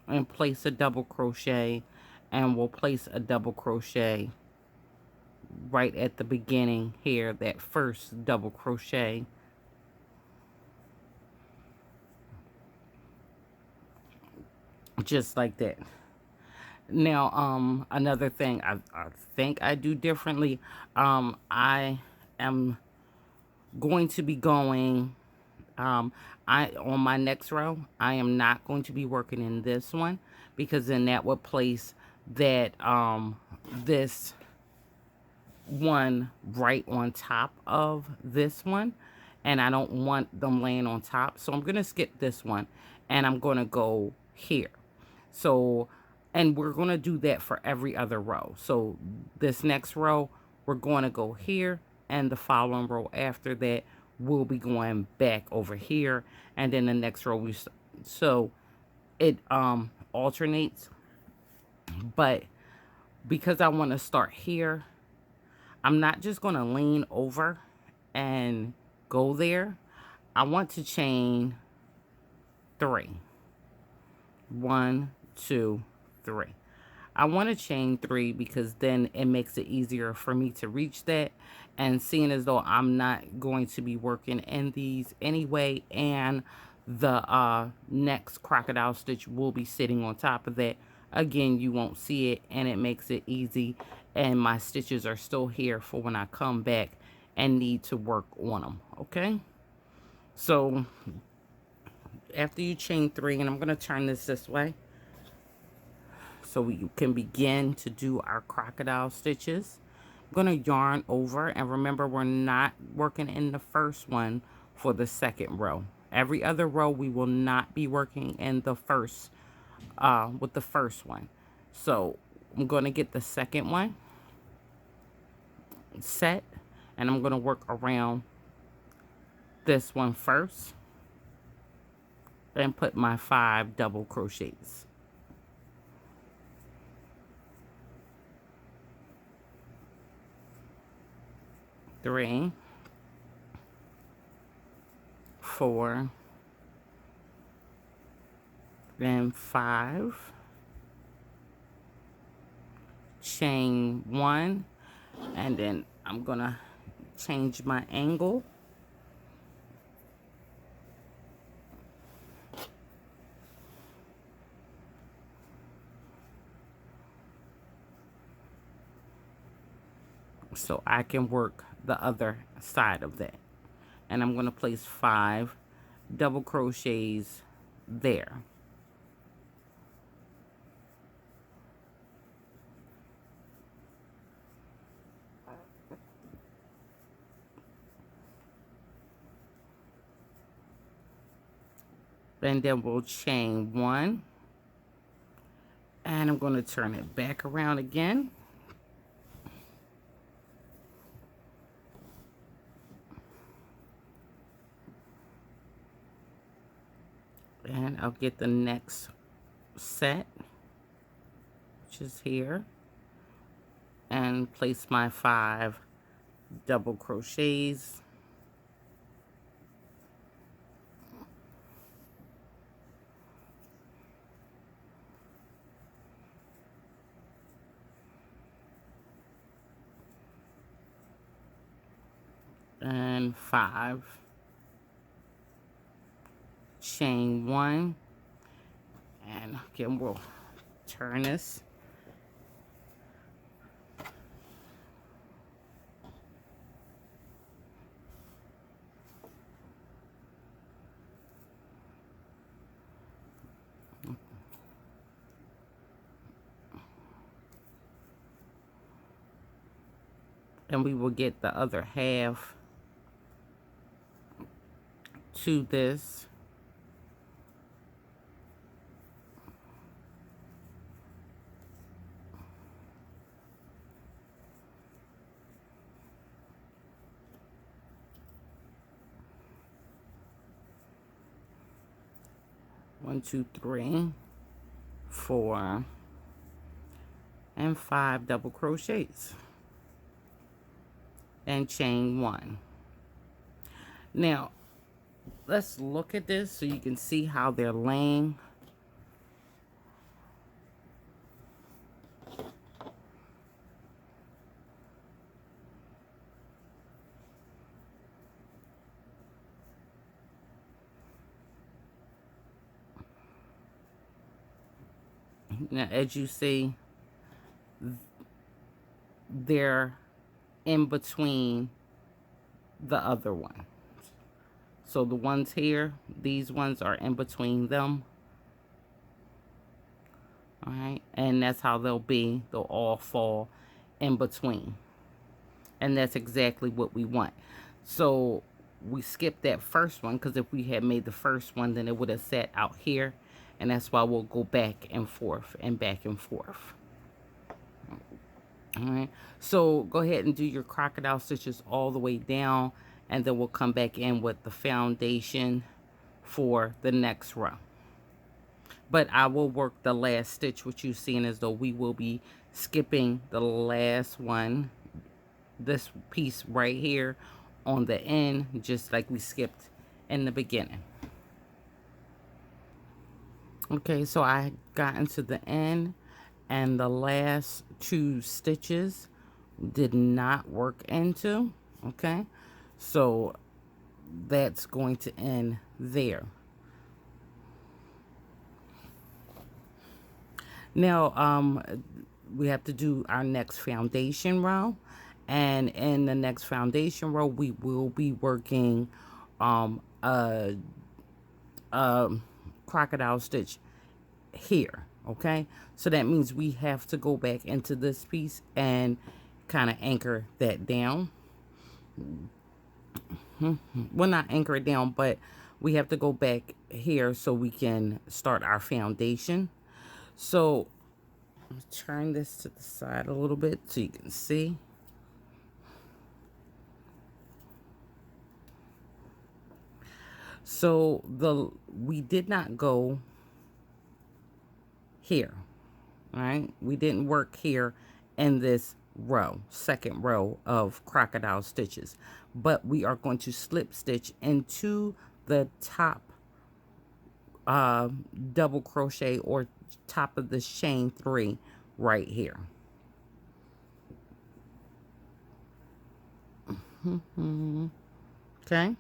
and place a double crochet, and we'll place a double crochet right at the beginning here, that first double crochet. just like that. Now, another thing I think I do differently, I am going to be going, on my next row, I am not going to be working in this one, because then that would place that, this one right on top of this one, and I don't want them laying on top, so I'm gonna skip this one and I'm gonna go here. So, and we're gonna do that for every other row. So this next row we're going to go here, and the following row after that we'll be going back over here, and then the next row so it alternates. But because I want to start here, I'm not just going to lean over and go there. I want to chain 3. 1, 2, 3. I want to chain 3 because then it makes it easier for me to reach that. And seeing as though I'm not going to be working in these anyway, and the next crocodile stitch will be sitting on top of that, again, you won't see it, and it makes it easy, and my stitches are still here for when I come back and need to work on them. Okay, so after you chain 3, and I'm going to turn this way so we can begin to do our crocodile stitches. I'm going to yarn over, and remember, we're not working in the first one for the second row. Every other row we will not be working in the first with the first one. So I'm going to get the second one set, and I'm going to work around this one first and put my 5 double crochets. 3, 4, then 5, chain 1, and then I'm gonna change my angle. So I can work the other side of that. And I'm going to place 5 double crochets there. And then we'll chain 1. And I'm going to turn it back around again. And I'll get the next set, which is here, and place my 5 double crochets. And 5, chain 1, and again we'll turn this. And we will get the other half to this. One, 2, 3, 4, and 5 double crochets, and chain 1. Now let's look at this so you can see how they're laying. Now, as you see, they're in between the other one. So the ones here, these ones are in between them. All right, and that's how they'll be. They'll all fall in between. And that's exactly what we want. So we skipped that first one because if we had made the first one, then it would have sat out here. And that's why we'll go back and forth and back and forth. All right, so go ahead and do your crocodile stitches all the way down, and then we'll come back in with the foundation for the next row. But I will work the last stitch, which you've seen, as though we will be skipping the last one, this piece right here on the end, just like we skipped in the beginning. Okay, so I got into the end, and the last 2 stitches did not work into. Okay, so that's going to end there. Now, we have to do our next foundation row. And in the next foundation row, we will be working a crocodile stitch here. Okay, so that means we have to go back into this piece and kind of anchor that down. Well, not anchor it down, but we have to go back here so we can start our foundation. So turn this to the side a little bit so you can see. So we did not go here. All right, we didn't work here in this row, second row of crocodile stitches, but we are going to slip stitch into the top double crochet or top of the chain 3 right here. Okay,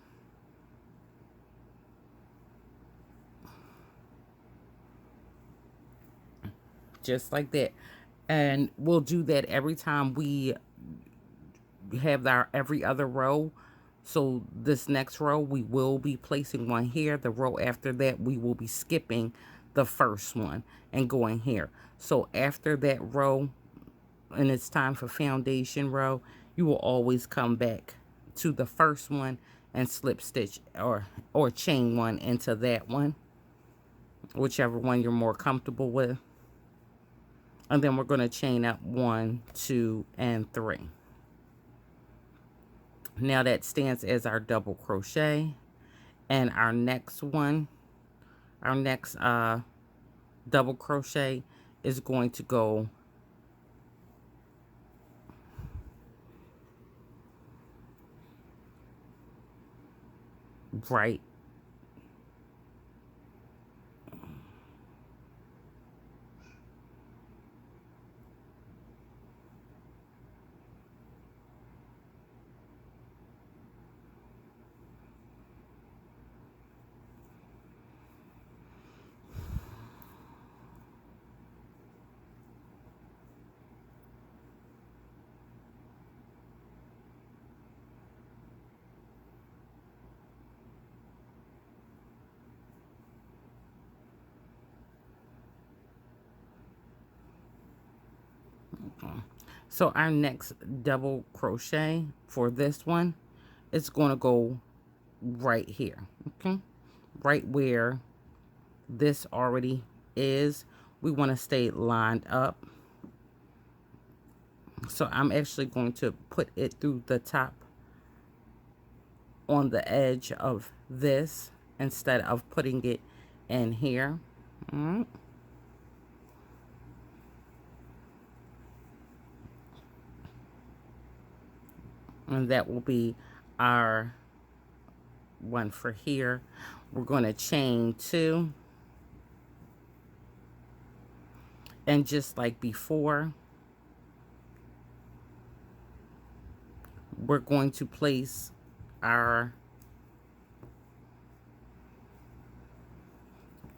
just like that. And we'll do that every time we have our every other row. So this next row, we will be placing one here. The row after that, we will be skipping the first one and going here. So after that row, and it's time for foundation row, you will always come back to the first one and slip stitch or chain one into that one, whichever one you're more comfortable with. And then we're going to chain up 1, 2, and 3. Now that stands as our double crochet. And our next one, our next double crochet is going to go right So our next double crochet for this one is going to go right here, okay? Right where this already is. We want to stay lined up. So I'm actually going to put it through the top on the edge of this instead of putting it in here. All right. And that will be our one for here. We're going to chain 2. And just like before, we're going to place our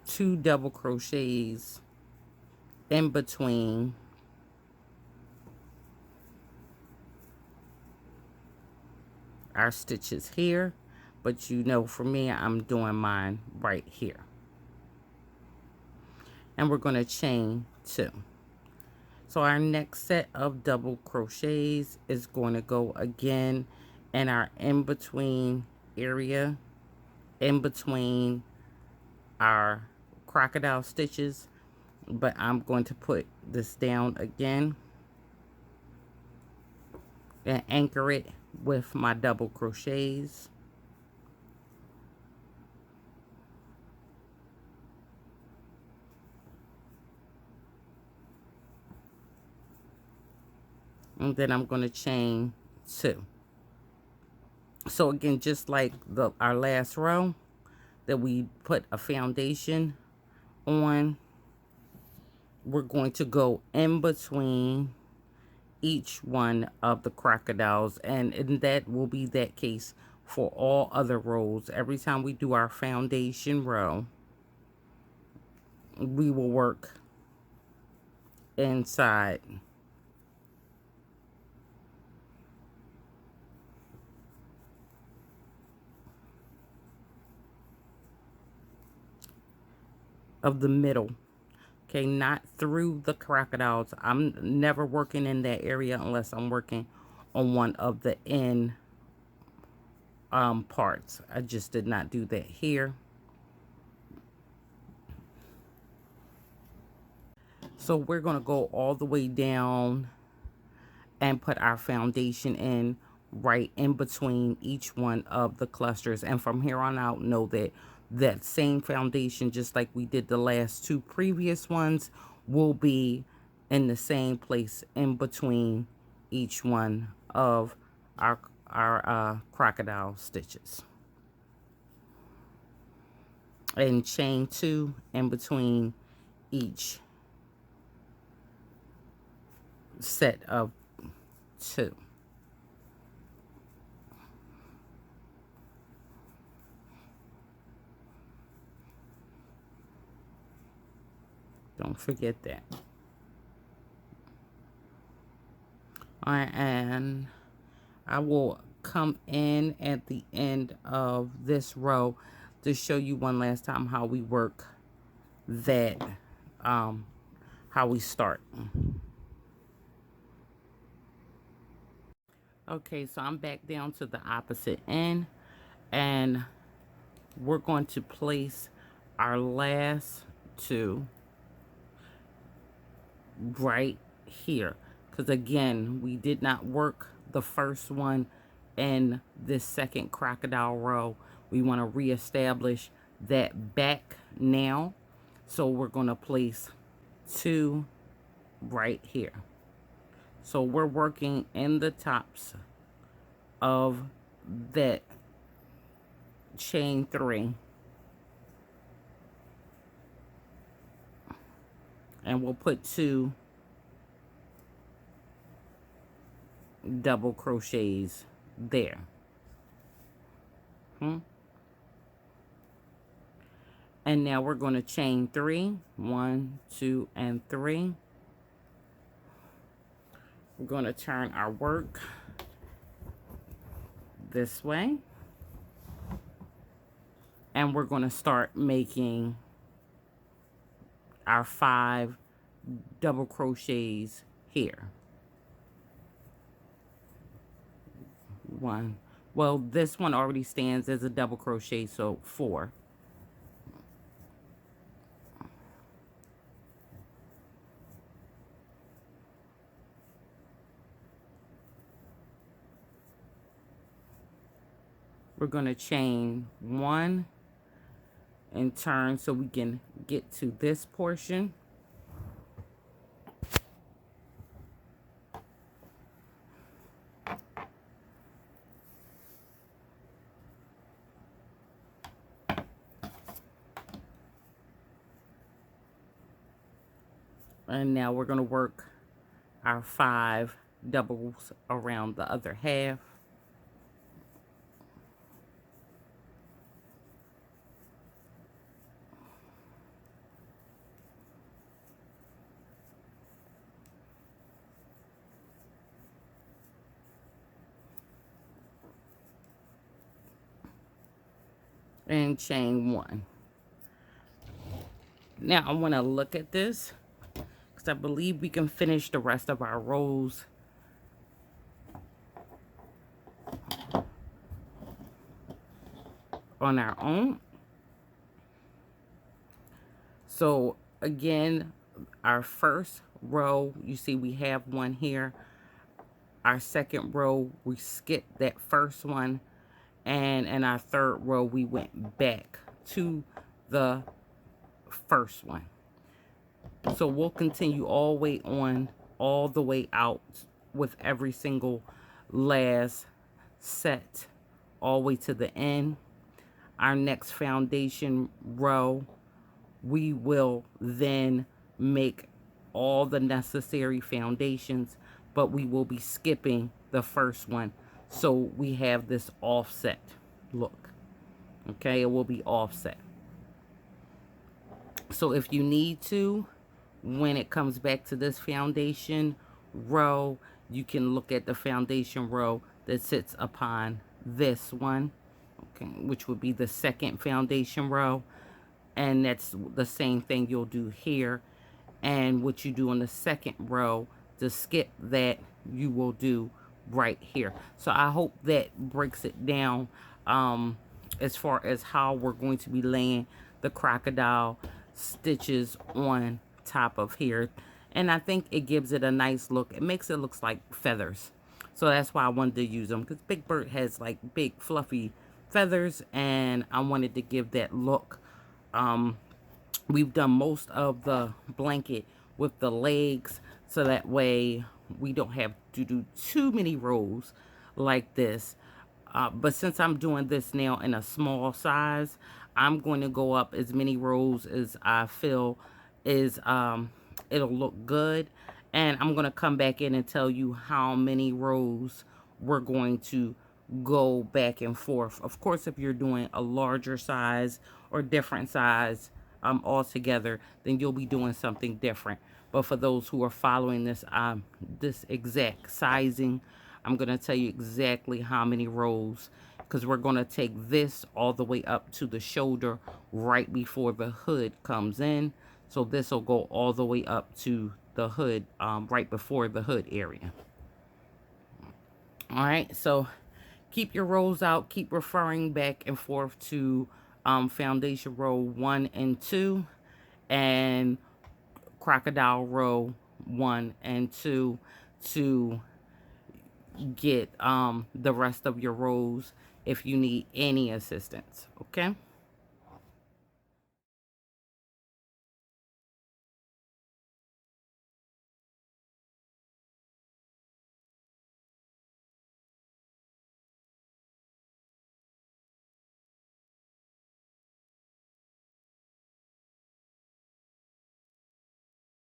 2 double crochets in between our stitches here, but you know, for me, I'm doing mine right here. And we're going to chain 2. So our next set of double crochets is going to go again in our in-between area, in between our crocodile stitches, but I'm going to put this down again and anchor it with my double crochets. And then I'm going to chain 2. So again, just like our last row that we put a foundation on, we're going to go in between each one of the crocodiles, and that will be that case for all other rows. Every time we do our foundation row, we will work inside of the middle. Okay, not through the crocodiles. I'm never working in that area unless I'm working on one of the end parts. I just did not do that here. So we're going to go all the way down and put our foundation in right in between each one of the clusters. And from here on out, know that that same foundation, just like we did the last 2 previous ones, will be in the same place in between each one of our crocodile stitches. And chain 2 in between each set of 2. Don't forget that. All right, and I will come in at the end of this row to show you one last time how we work that, how we start. Okay, so I'm back down to the opposite end, and we're going to place our last 2 right here, because again, we did not work the first one in this second crocodile row. We want to reestablish that back now, so we're going to place 2 right here. So we're working in the tops of that chain 3, and we'll put 2 double crochets there. And now we're going to chain 3, 1, 2, and 3. We're going to turn our work this way, and we're going to start making our 5 double crochets here. 1. Well, this one already stands as a double crochet, so 4. We're going to chain 1 and turn so we can get to this portion. And now we're going to work our 5 doubles around the other half. and chain 1. Now I want to look at this because I believe we can finish the rest of our rows on our own. So again, our first row, you see we have one here. Our second row, we skipped that first one, and in our third row we went back to the first one. So we'll continue all the way on, all the way out with every single last set all the way to the end. Our next foundation row, we will then make all the necessary foundations, but we will be skipping the first one. So we have this offset look. Okay, it will be offset. So if you need to, when it comes back to this foundation row, you can look at the foundation row that sits upon this one, okay, which would be the second foundation row. And that's the same thing you'll do here. And what you do on the second row to skip that, you will do right here. So I hope that breaks it down as far as how we're going to be laying the crocodile stitches on top of here. And I think it gives it a nice look. It makes it look like feathers. So that's why I wanted to use them, because Big Bird has like big fluffy feathers, and I wanted to give that look. We've done most of the blanket with the legs, so that way we don't have to do too many rows like this. But since I'm doing this now in a small size, I'm going to go up as many rows as I feel is it'll look good. And I'm going to come back in and tell you how many rows we're going to go back and forth. Of course, if you're doing a larger size or different size altogether, then you'll be doing something different. But for those who are following this this exact sizing, I'm going to tell you exactly how many rows, because we're going to take this all the way up to the shoulder right before the hood comes in. So this will go all the way up to the hood, right before the hood area. All right, so keep your rows out. Keep referring back and forth to foundation row 1 and 2 and crocodile row 1 and 2 to get the rest of your rows if you need any assistance. Okay.